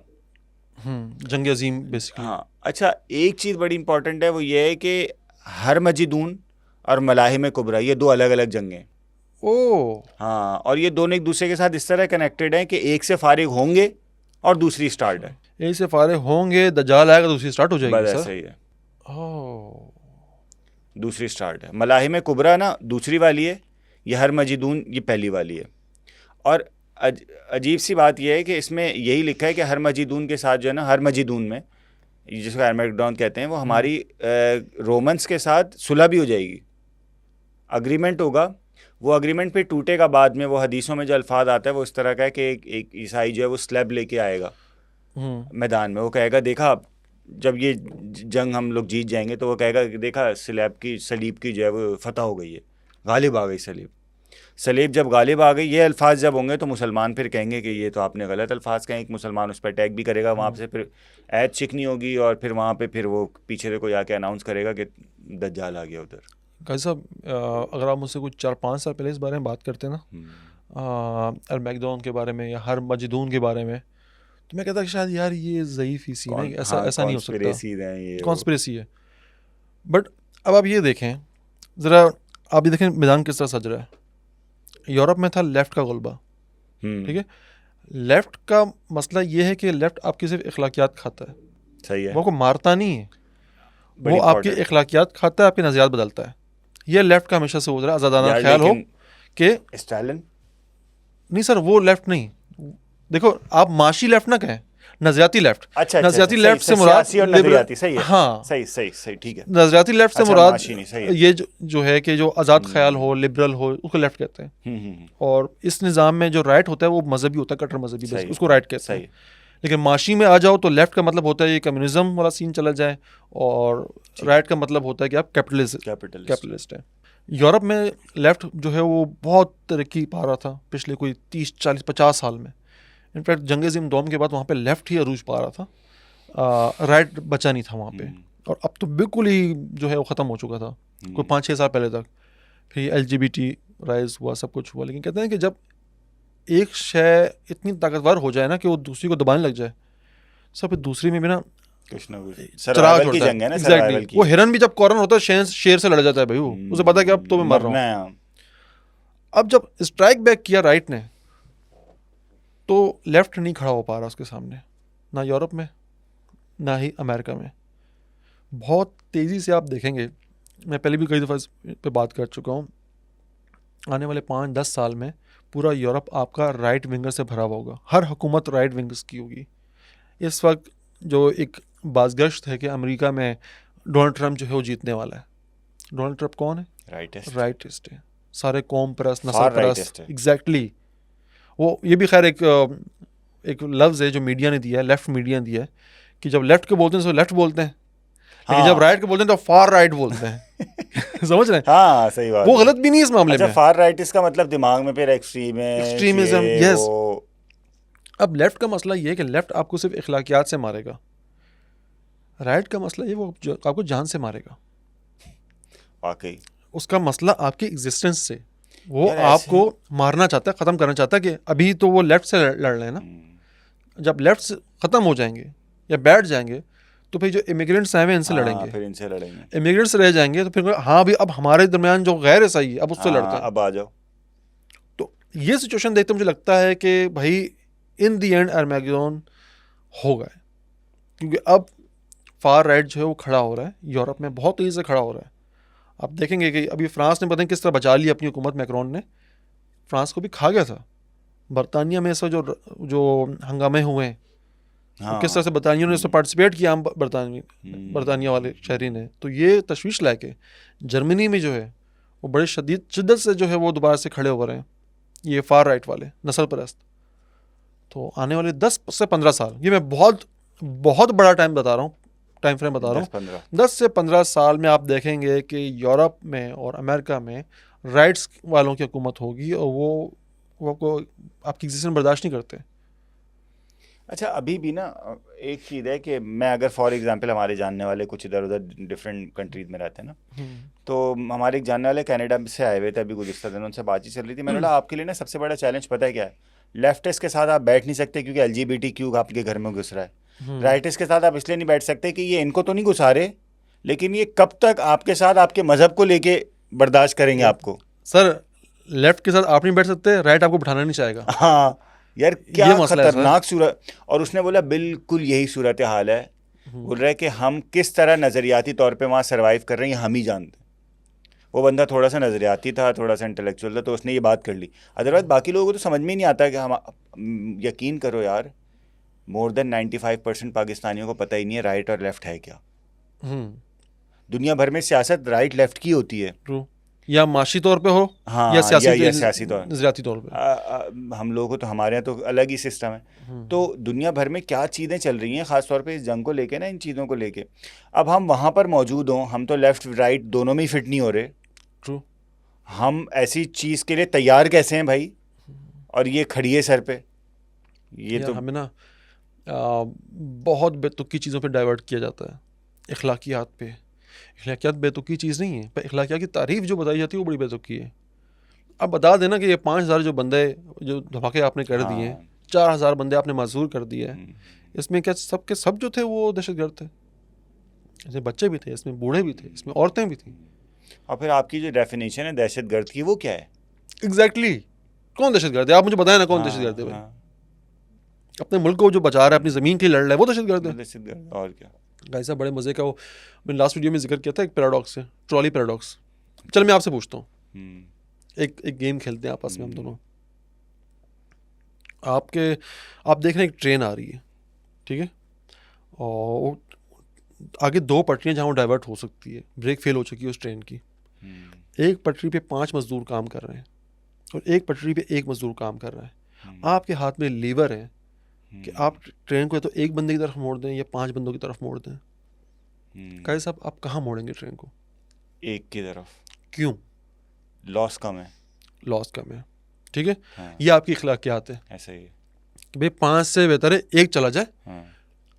A: जंग अजीम बेसिकली।
B: हाँ। अच्छा, एक चीज़ बड़ी इंपॉर्टेंट है, वो ये है कि हरमजिदून और मलाहिम कुबरा ये दो अलग अलग जंगें।
A: ओह
B: हाँ, और ये दोनों एक दूसरे के साथ इस तरह कनेक्टेड हैं कि एक से फारिग होंगे और दूसरी स्टार्ट है।
A: एक से फारिग होंगे, दज्जाल आएगा, दूसरी स्टार्ट हो जाएगी।
B: बस ऐसा ही है।
A: ओह,
B: दूसरी स्टार्ट है। मलाहिम कुबरा ना दूसरी वाली है, ये हरमजिदून ये पहली वाली है। और अजीब सी बात यह है कि इसमें यही लिखा है कि हरमजिदून के साथ जो है ना, हरमजिदून में जिसको अरमगदौन कहते हैं, वो हमारी रोमन्स के साथ सुलह भी हो जाएगी, अग्रीमेंट होगा। वो अग्रीमेंट फिर टूटेगा बाद में। वो हदीसों में जो अल्फाज आता है वो इस तरह का है कि एक ईसाई जो है वो स्लैब लेके आएगा मैदान में। वो कहेगा देखा जब ये जंग हम लोग जीत जाएंगे, तो वो कहेगा देखा सलीब की जो है वो फतह हो गई है, गालिब आ गई सलीब। सलेब जब गालिब आ गई, ये अल्फाज जब होंगे तो मुसलमान फिर कहेंगे कि ये तो आपने गलत अल्फाज कहे, एक मुसलमान उस पर अटैक भी करेगा, वहाँ से फिर ऐद चिकनी होगी और फिर वहाँ पे फिर वो पीछे से कोई आके अनाउंस करेगा कि दज्जाल आ गया उधर।
A: गाजी साहब, अगर आप मुझसे कुछ 4-5 साल पहले इस बारे में बात करते ना, अरमैगदोन के बारे में या हर मजदून के बारे में, तो मैं कहता कि शायद यार ये ज़ईफ़ ही सीन है, ऐसा नहीं हो सकता, कॉन्स्पिरेसी है। बट अब आप ये देखें ज़रा, आप ये देखें मैदान किस तरह सज रहा है। यूरोप में था लेफ़्ट का गलबा, ठीक है। लेफ़्ट का मसला ये है कि लेफ़्ट आपकी सिर्फ अखलाकियात खाता है,
B: सही है,
A: वो को मारता नहीं है, वो आपकी अखलाकियात खाता है, आपके नज़रियात बदलता है। ये लेफ़्ट का हमेशा से हो रहा है, आज़ादाना ख्याल हो कि
B: स्टालिन
A: नहीं सर, वो लेफ़्ट नहीं। देखो, आप माशी लेफ़्ट ना कहें, नज़रियाती लेफ़्ट।
B: अच्छा,
A: नज़रियाती लेफ़्ट से मुराद
B: नज़रियाती, सही है,
A: हाँ,
B: सही, ठीक है।
A: नज़रियाती लेफ़्ट से मुराद
B: है।
A: ये जो है कि जो आज़ाद ख्याल हो, लिबरल हो, उसको लेफ़्ट कहते हैं। और इस निज़ाम में जो राइट होता है वो मजहबी होता है, कट्टर मजहबी, उसको राइट कहते हैं। लेकिन माशी में आ जाओ तो लेफ़्ट का मतलब होता है ये कम्युनिज्म वाला सीन चला जाए, और राइट का मतलब होता है कि आप कैपिटलिस्ट हैं। यूरोप में लेफ़्ट जो है वो बहुत तरक्की पा रहा था पिछले कोई 30-40-50 साल में। इनफैक्ट जंग-ए-ज़िम दोम के बाद वहाँ पे लेफ़्ट ही अरूज पा रहा था, राइट बचा नहीं था वहाँ पे। और अब तो बिल्कुल ही जो है वो ख़त्म हो चुका था, कोई 5-6 साल पहले तक। फिर LGBT राइज हुआ, सब कुछ हुआ, लेकिन कहते हैं कि जब एक शय इतनी ताकतवर हो जाए ना कि वो दूसरी को दबाने लग जाए, सब फिर दूसरी में भी ना
B: सर्वाइवल की जंग है ना, सर्वाइवल की।
A: वो हिरन भी जब कॉर्नर होता है शेर से लड़ जाता है भाई, वो उसे पता है कि अब तो मैं मर रहा हूँ। अब जब स्ट्राइक बैक किया राइट ने, तो लेफ़्ट नहीं खड़ा हो पा रहा उसके सामने, ना यूरोप में ना ही अमेरिका में। बहुत तेज़ी से आप देखेंगे, मैं पहले भी कई दफ़ा इस पे बात कर चुका हूँ, आने वाले 5-10 साल में पूरा यूरोप आपका राइट विंगर से भरा हुआ होगा, हर हुकूमत राइट विंगर्स की होगी। इस वक्त जो एक बाज़गश्त है कि अमेरिका में डोनाल्ड ट्रंप जो है वो जीतने वाला है। डोनाल्ड ट्रंप कौन है? राइटिस्ट है, सारे कौम परस्त, नस्ल परस्त, एग्जैक्टली। वो ये भी खैर एक लफ्ज़ है जो मीडिया ने दिया है, लेफ़्ट मीडिया ने दिया है, कि जब लेफ़्ट के बोलते हैं तो लेफ़्ट बोलते हैं, लेकिन जब राइट के बोलते हैं तो फार राइट बोलते हैं। समझ रहे हैं?
B: हाँ, सही बात।
A: वो गलत भी नहीं इस मामले में।
B: फार राइट इसका मतलब दिमाग में फिर एक्सट्रीमिज्म,
A: यस। अब लेफ़्ट का मसला ये है कि लेफ़्ट आपको सिर्फ अखलाकियात से मारेगा, राइट का मसला ये वो आपको जान से मारेगा।
B: वाकई
A: उसका मसला आपकी एग्जिस्टेंस से, वो आपको मारना चाहता है, ख़त्म करना चाहता है। कि अभी तो वो लेफ़्ट से लड़ रहे हैं ना, जब लेफ़्ट से ख़त्म हो जाएंगे या बैठ जाएंगे तो फिर जो इमिग्रेंट्स आए हुए इनसे लड़ेंगे,
B: फिर इनसे लड़ेंगे।
A: इमिग्रेंट्स रह जाएंगे तो फिर हाँ भी अब हमारे दरमियान जो गैर ईसाई है अब उससे लड़ते हैं,
B: अब आ जाओ।
A: तो ये सिचुएशन देखते मुझे लगता है कि भाई इन दी एंड अरमैगेडोन होगा, क्योंकि अब फार राइट जो है वो खड़ा हो रहा है यूरोप में, बहुत तेज़ी से खड़ा हो रहा है। आप देखेंगे कि अभी फ्रांस ने पता नहीं किस तरह बचा लिया अपनी हुकूमत, मैक्रोन ने फ्रांस को भी खा गया था। बरतानिया में ऐसा जो हंगामे हुए हैं, तो किस तरह से बरतानिया ने उसमें पार्टिसिपेट किया, हम बरतानिया वाले शहरी ने, तो ये तशवीश लाके जर्मनी में जो है वो बड़े शिद्दत से जो है वो दोबारा से खड़े हो रहे हैं, ये फार राइट वाले नस्ल परस्त। तो आने वाले 10 से 15 साल, ये मैं बहुत बड़ा टाइम बता रहा हूँ, टाइम फ्रेम बता रहा हूँ, 10 से 15 साल में आप देखेंगे कि यूरोप में और अमेरिका में राइट्स वालों की हुकूमत होगी, और वो आपको आपकी एग्जिस्टेंस बर्दाश्त नहीं करते।
B: अच्छा, अभी भी ना एक चीज़ है कि मैं अगर फॉर एग्जांपल हमारे जानने वाले कुछ इधर उधर डिफरेंट कंट्रीज में रहते हैं ना, तो हमारे एक जानने वाले कनाडा से आए हुए थे अभी गुज़िश्ता दिनों, उनसे बातचीत चल रही थी। मैंने बोला आपके लिए ना सबसे बड़ा चैलेंज पता है क्या है? लेफ्टिस्ट के साथ आप बैठ नहीं सकते क्योंकि LGBTQ आपके घर में घुस रहा है। राइटिस्ट के साथ आप इसलिए नहीं बैठ सकते कि ये इनको तो नहीं घुसा रहे, लेकिन ये कब तक आपके साथ आपके मजहब को लेके बर्दाश्त करेंगे आपको।
A: सर लेफ्ट के साथ आप नहीं बैठ सकते, राइट आपको बिठाना नहीं चाहेगा।
B: हाँ यार, क्या खतरनाक सूरत। और उसने बोला बिल्कुल यही सूरत हाल है। बोल रहा है कि हम किस तरह नज़रियाती तौर पे वहाँ सर्वाइव कर रहे हैं हम ही जानते। वो बंदा थोड़ा सा नज़रियाती था, थोड़ा सा इंटेलेक्चुअल था, तो उसने ये बात कर ली। अदरवाइज बाकी लोगों को तो समझ में ही नहीं आता कि हम, यकीन करो यार, मोर देन 95% पाकिस्तानियों को पता ही नहीं है राइट और लेफ्ट है क्या। दुनिया भर में सियासत राइट लेफ्ट की होती है,
A: या माशी तौर पे हो,
B: हाँ,
A: या
B: सियासी
A: तौर पे।
B: हम लोगों को तो हमारे यहाँ तो अलग ही सिस्टम है। तो दुनिया भर में क्या चीज़ें चल रही हैं ख़ास तौर पे इस जंग को लेके ना, इन चीज़ों को लेके। अब हम वहाँ पर मौजूद हों, हम तो लेफ़्ट राइट दोनों में ही फिट नहीं हो रहे।
A: ट्रू।
B: हम ऐसी चीज़ के लिए तैयार कैसे हैं भाई, और ये खड़ी है सर पे। ये
A: यार
B: तो
A: हमें ना बहुत बेतुकी चीज़ों पे डाइवर्ट किया जाता है, अखलाकियात पे। अखलाकियात बेतुकी चीज़ नहीं है, पर अखलाकियात की तारीफ जो बताई जाती है वो बड़ी बेतुकी है। अब बता देना कि ये 5,000 जो बंदे जो धमाके आपने कर दिए हैं,
B: हाँ
A: 4,000 बंदे आपने माजूर कर दिए हैं, इसमें क्या सब के सब जो थे वो दहशतगर्द थे? इसमें बच्चे भी थे, इसमें बूढ़े भी थे, इसमें औरतें भी थी।
B: और फिर आपकी जो डेफिनेशन है दहशतगर्द की वो क्या है?
A: एग्जैक्टली कौन दहशतगर्द है? आप मुझे बताएं ना कौन दहशतगर्द है भाई?
B: हाँ,
A: अपने मुल्क को जो बचा रहा है, अपनी ज़मीन के लिए लड़ रहा है, वो दहशतगर्द है?
B: दहशतगर्द और क्या।
A: गाइस साहब बड़े मज़े का वो मैंने लास्ट वीडियो में जिक्र किया था एक पैराडॉक्स है, ट्रॉली पैराडॉक्स। चल मैं आपसे पूछता हूँ,
B: हम्म,
A: एक गेम खेलते हैं आपस में हम दोनों। आप देख रहे हैं एक ट्रेन आ रही है, ठीक है, और आगे 2 पटरियाँ जहाँ वो डाइवर्ट हो सकती है, ब्रेक फेल हो चुकी है उस ट्रेन की। एक पटरी पे 5 मजदूर काम कर रहे हैं और एक पटरी पे 1 मजदूर काम कर रहा है। आपके हाथ में लीवर है कि आप ट्रेन को या तो एक बंदे की तरफ मोड़ दें या 5 बंदों की तरफ मोड़ दें। कैसे साहब आप कहाँ मोड़ेंगे ट्रेन को?
B: एक की तरफ,
A: क्यों?
B: लॉस कम है।
A: लॉस कम है, ठीक है।
B: हाँ,
A: ये आपकी अखलाकियात है
B: ऐसा ही है।
A: कि भाई 5 से बेहतर है 1 चला जाए,
B: हाँ,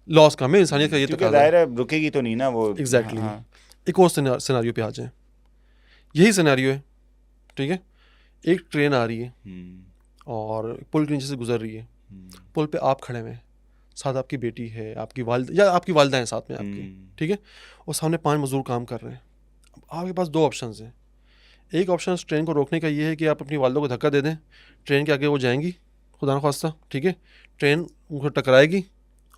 A: लॉस कम है, इंसानियत का ये
B: क्योंकि
A: तकाजा है।
B: जाहिर है रुकेगी तो नहीं ना वो।
A: एग्जैक्टली।
B: हाँ,
A: एक और सिनारियो पे आ जाए, यही सिनारियो है, ठीक है। एक ट्रेन आ रही है और पुल के नीचे से गुजर रही है, पुल पे आप खड़े हुए हैं, साथ आपकी बेटी है, आपकी वालिदा हैं साथ में आपकी, ठीक है, और सामने 5 मजदूर काम कर रहे हैं। अब आपके पास 2 ऑप्शन हैं। एक ऑप्शन उस ट्रेन को रोकने का ये है कि आप अपनी वालिदा को धक्का दे दें, ट्रेन के आगे वो जाएंगी खुदा न खास्ता, ठीक है, ट्रेन उनको टकराएगी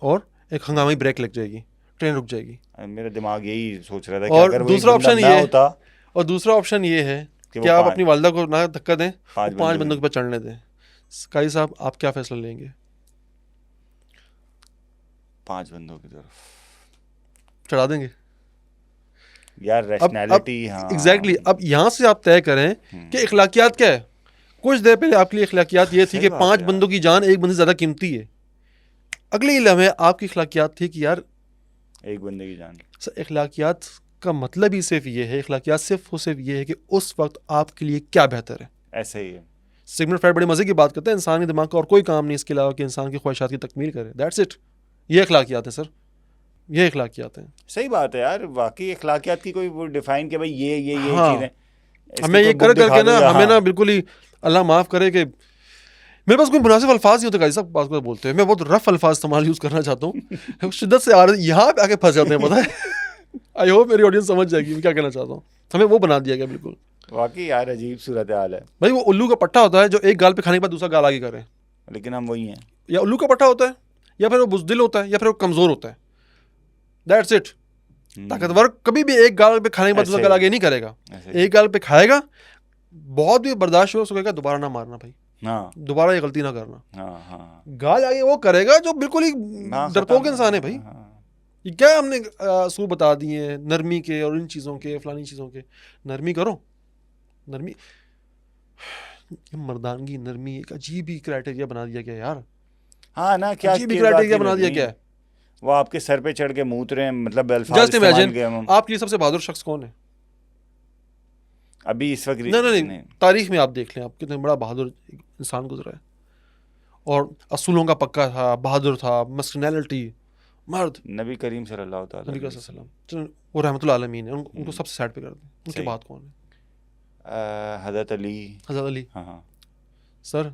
A: और एक हंगामी ब्रेक लग जाएगी, ट्रेन रुक जाएगी।
B: मेरा दिमाग यही सोच रहा था कि
A: और
B: अगर वो
A: दूसरा
B: एक बंदा
A: ऑप्शन
B: ना
A: ये
B: होता
A: और दूसरा ऑप्शन ये है
B: कि
A: कि
B: वो
A: आप
B: पाँच-
A: अपनी वालिदा को ना धक्का दें, 5
B: बंदों
A: बंदों के ऊपर चढ़ने दें। काजी साहब आप क्या फैसला लेंगे?
B: 5 बंदों की तरफ
A: चढ़ा देंगे?
B: यार,
A: अब
B: रैशनैलिटी। हाँ
A: एग्जैक्टली अब यहाँ से आप तय करें कि इखलाकियात क्या है। कुछ देर पहले आपके लिए इखलाकियात ये थी
B: सही
A: कि
B: बात
A: 5
B: है
A: बंदों की जान एक बंदे से ज़्यादा कीमती है। अगले ही लम्हे आपकी इखलाकियात थी कि यार
B: एक बंदे की जान।
A: सर इखलाकियात का मतलब ही सिर्फ ये है, इखलाकियात सिर्फ ये है कि उस वक्त आपके लिए क्या बेहतर है।
B: ऐसा ही है।
A: सिगमंड फ्राइड बड़े मज़े की बात करते हैं, इंसान के दिमाग का और कोई काम नहीं इसके अलावा कि इंसान की ख्वाहिशात की तकमील करे। That's it. ये इखलाकियात है सर, ये इखलाकियात हैं।
B: सही बात है यार, वाकई अखलाकियात की कोई वो डिफाइन के भाई ये
A: हाँ,
B: चीज़ें इसकी
A: हमें ये
B: कोई
A: कर
B: बुक दिखा
A: करके
B: दो
A: ना
B: या
A: हमें
B: हाँ।
A: ना बिल्कुल ही अल्लाह माफ़ करे कि मेरे पास कोई मुनासिब अल्फाज नहीं होते गाइस साहब बात को बोलते हैं। मैं बहुत रफ अल्फाज इस्तेमाल यूज़ करना चाहता हूँ, शिद्दत से आ रहे यहाँ पे आके फंस जाते हैं, पता है। आई होप मेरी ऑडियंस समझ जाएगी मैं क्या कहना चाहता हूँ। हमें वो बना दिया गया बिल्कुल।
B: वाकई यार अजीब सूरत हाल है,
A: भाई वो उल्लू का पट्टा होता है जो एक गाल पे खाने के बाद दूसरा गाल आगे करे,
B: लेकिन हम वही हैं।
A: या उल्लू का पट्टा होता है, या फिर वो बुज़दिल होता है, या फिर वो कमज़ोर होता है। That's it. ताकतवर कभी भी एक गाल पे खाने के बाद दूसरा
B: ऐसे
A: गाल
B: ही।
A: आगे नहीं करेगा।
B: ऐसे ही।
A: एक गाल पे खाएगा, बहुत भी बर्दाश्त हो सकेगा, दोबारा ना मारना भाई,
B: हाँ
A: दोबारा ये गलती ना करना।
B: हाँ हाँ
A: गाल आगे वो करेगा जो बिल्कुल ही
B: हाँ,
A: डरपोक
B: खत्म।
A: इंसान है भाई।
B: हाँ,
A: ये क्या हमने असूल बता दिए हैं नरमी के और इन चीज़ों के, फलानी चीज़ों के। नरमी करो, नरमी, ये मर्दानगी नरमी एक अजीब ही क्राइटेरिया बना दिया गया यार।
B: हाँ ना, क्या
A: अजीब ही
B: किस बात
A: क्राइटेरिया
B: की
A: बना दिया
B: नरमी?
A: गया है।
B: वो आपके सर पे चढ़ के मूत रहे हैं, मतलब अल्फाज
A: जस्ट
B: इस्तेमाल
A: इमेजिन
B: किए हम।
A: आपके लिए सबसे बहादुर शख्स कौन है?
B: अभी इस वक्त
A: नहीं, तारीख में आप देख लें, आप कितने बड़ा बहादुर इंसान गुजरा है और असूलों का पक्का था, बहादुर था, मस्कुलिनिटी, मर्द।
B: नबी करीम सल्लल्लाहु
A: नबी
B: अलैहि
A: का सल्लम, चलो वो रहमतुल्लाह अलमीन है, उनको सबसे साइड पे कर दें। उनके
B: सही।
A: बाद कौन है?
B: हज़रत अली।
A: हज़रत अली।
B: हाँ हाँ।
A: सर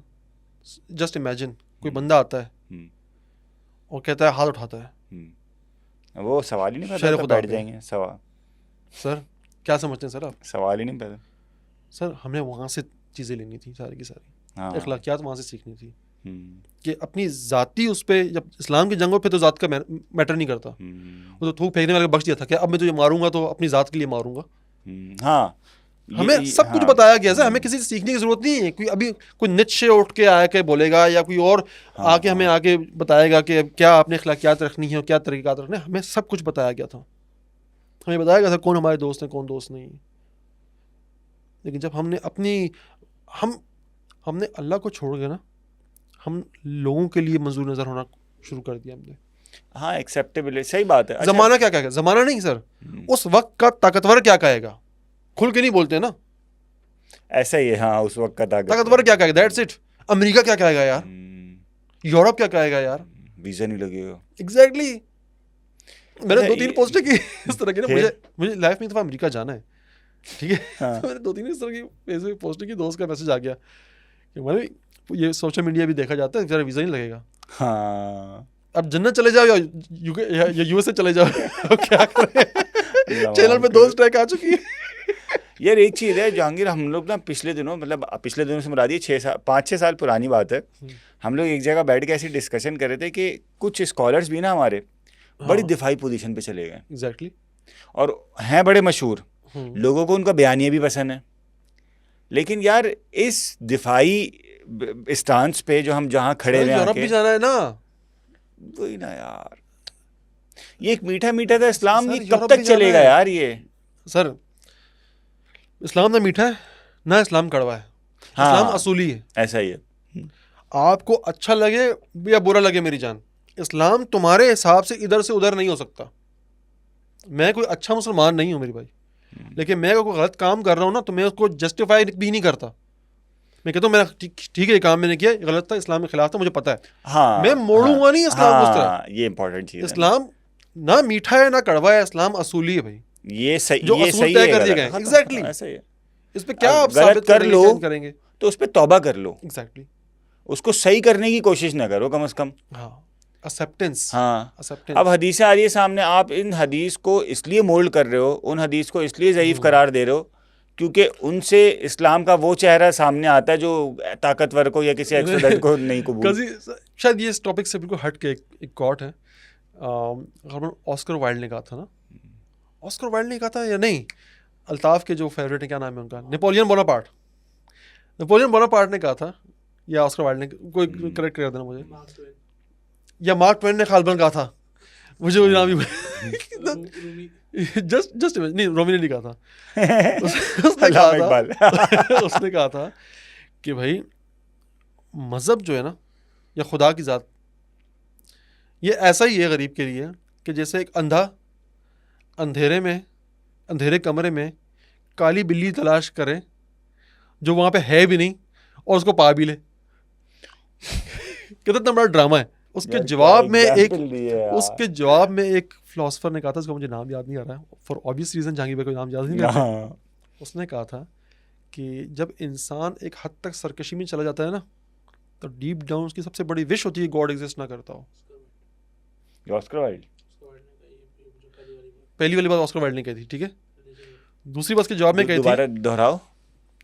A: जस्ट इमेजिन कोई बंदा आता है
B: हम्म,
A: और कहता है हाथ उठाता है,
B: वो सवाल ही नहीं पैदा
A: शेर
B: होता,
A: खुदा
B: बैठ
A: पे।
B: जाएंगे सवाल।
A: सर क्या समझते हैं सर आप?
B: सवाल ही नहीं पैदा।
A: सर हमने वहाँ से चीज़ें लेनी थी सारी की सारी,
B: हाँ।
A: अखलाकियात वहाँ से सीखनी थी
B: हम्म,
A: कि अपनी ज़ाती उस पे, जब इस्लाम की जंगों पे तो ज़ात का मैटर नहीं करता। वो तो थूक फेंकने वाले को बख्श दिया था कि अब मैं तुझे मारूंगा तो अपनी ज़ात के लिए मारूंगा।
B: हाँ
A: हमें सब कुछ
B: हाँ,
A: बताया गया सर, हमें किसी से सीखने की जरूरत नहीं है। कोई अभी कोई नीचे उठ के आके बोलेगा या कोई और
B: हाँ,
A: आके हमें आके बताएगा कि क्या आपने अखलाकियात रखनी है और क्या तरीक़ात रखने हैं। हमें सब कुछ बताया गया था, हमें बताया गया था कौन हमारे दोस्त हैं कौन दोस्त नहीं है। लेकिन जब हमने अल्लाह को छोड़ के ना हम लोगों के लिए मंजूर नज़र होना शुरू कर दिया हमने।
B: हाँ एक्सेप्टेबल है, सही बात है। अच्छा,
A: ज़माना क्या कहेगा? ज़माना नहीं सर, उस वक्त का ताकतवर क्या कहेगा? खुल के नहीं बोलते ना।
B: ऐसा ही है, हाँ, उस वक्त का
A: ताकतवर क्या कहेगा, दैट्स इट। अमेरिका क्या कहेगा यार, यूरोप क्या कहेगा यार,
B: वीजा नहीं लगेगा।
A: एग्जैक्टली। मैंने
B: अच्छा,
A: 2-3 पोस्टें की इस तरह की ना,
B: फिर?
A: मुझे लाइफ में एक दफा अमेरिका जाना है, ठीक है।
B: हाँ।
A: तो मैंने 2-3 इस तरह की फेसबुक पोस्टें की, दोस्त का मैसेज आ गया कि मैंने ये सोशल मीडिया भी देखा जाता है, जरा वीज़ा नहीं लगेगा।
B: हाँ,
A: अब जन्नत चले जाओ या यूके या यूएसए चले जाओ, अब क्या करें। चैनल पे 2 स्ट्राइक आ चुकी है।
B: यार एक चीज़ है जहांगीर, हम लोग ना पिछले दिनों, मतलब पिछले दिनों से मुराद ये 5-6 साल पुरानी बात है, हम लोग एक जगह बैठ के ऐसी डिस्कशन कर रहे थे कि कुछ स्कॉलर्स भी ना हमारे बड़ी दिफाई पोजीशन पे चले गए,
A: एग्जैक्टली,
B: और हैं बड़े मशहूर, लोगों को उनका बयानिया भी पसंद है, लेकिन यार इस दिफाई स्टांस पे जो हम जहाँ खड़े हुए
A: यूरोप भी जाना है ना,
B: वही ना यार, ये एक मीठा मीठा था इस्लाम,
A: सर,
B: ये कब
A: यूरोप
B: तक
A: भी जाना
B: चलेगा
A: है।
B: यार ये?
A: सर इस्लाम ना मीठा है ना इस्लाम कड़वा है, इस्लाम
B: हाँ,
A: असूली है।
B: ऐसा ही है।
A: आपको अच्छा लगे या बुरा लगे मेरी जान, इस्लाम तुम्हारे हिसाब से इधर से उधर नहीं हो सकता। मैं कोई अच्छा मुसलमान नहीं हूँ मेरी भाई, लेकिन मैं अगर कोई गलत काम कर रहा हूँ ना तो मैं उसको जस्टिफाई भी नहीं करता। मैं कहता हूँ मेरा ठीक है, ये काम मैंने किया, ये गलत था, इस्लाम के खिलाफ था, मुझे पता है,
B: हाँ,
A: मैं मोड़ूंगा नहीं इस्लाम को उस तरह।
B: ये इंपॉर्टेंट चीज़ है।
A: इस्लाम ना मीठा है ना कड़वा है, इस्लाम असूली है भाई,
B: ये सही,
A: जो
B: ये
A: असूल
B: सही
A: तय
B: है,
A: कर दिए
B: गलत
A: गए।
B: है,
A: एग्जैक्टली,
B: ऐसा ही है।
A: इस पे क्या आप
B: गलत
A: साबित
B: कर
A: करेंगे,
B: लो
A: चेंज करेंगे?
B: तो उस पर तौबा कर लो,
A: एग्जैक्टली,
B: उसको सही करने की कोशिश ना करो कम से कम।
A: हाँ, एक्सेप्टेंस,
B: हाँ,
A: एक्सेप्टेंस।
B: अब हदीसें आ रही है सामने, आप इन हदीस को इसलिए मोल्ड कर रहे हो, उन हदीस को इसलिए ज़ईफ़ करार दे रहे हो क्योंकि उनसे इस्लाम का वो चेहरा सामने आता है जो ताकतवर को या किसी एक्सपर्ट को नहीं कबूल।
A: कजी शायद ये इस टॉपिक से बिल्कुल हट के एक कॉट है, ऑस्कर वाइल्ड ने कहा था ना, ऑस्कर वाइल्ड ने कहा था या नहीं, अल्ताफ के जो फेवरेट है, क्या नाम है उनका, नेपोलियन बोनापार्ट, नेपोलियन बोनापार्ट ने कहा था, या ऑस्कर वाइल्ड ने, कोई करेक्ट कर देना मुझे, या मार्क ट्वेन ने खालबन कहा था, मुझे वो नाम ही जस्ट नहीं, रोमी ने नहीं कहा था। उसने कहा था उसने कहा था कि भाई मज़हब जो है ना, या खुदा की ज़ात, ये ऐसा ही है गरीब के लिए कि जैसे एक अंधा अंधेरे कमरे में काली बिल्ली तलाश करे जो वहाँ पे है भी नहीं और उसको पा भी ले। कितना बड़ा ड्रामा है। उसके जवाब में एक फिलोसफर ने कहा था, उसका मुझे नाम याद नहीं आ रहा है फॉर ऑब्वियस रीजन, जहांगीर भाई को नाम याद नहीं रहता। उसने कहा था कि जब इंसान एक हद तक सरकशी में चला जाता है ना, तो डीप डाउन उसकी सबसे बड़ी विश होती है गॉड एग्जिस्ट ना करता हो।
B: ऑस्कर वाइल्ड
A: पहली वाली बात ऑस्कर वाइल्ड ने कही थी, ठीक है। दूसरी बात के जवाब में कही थी,
B: दोबारा दोहराओ।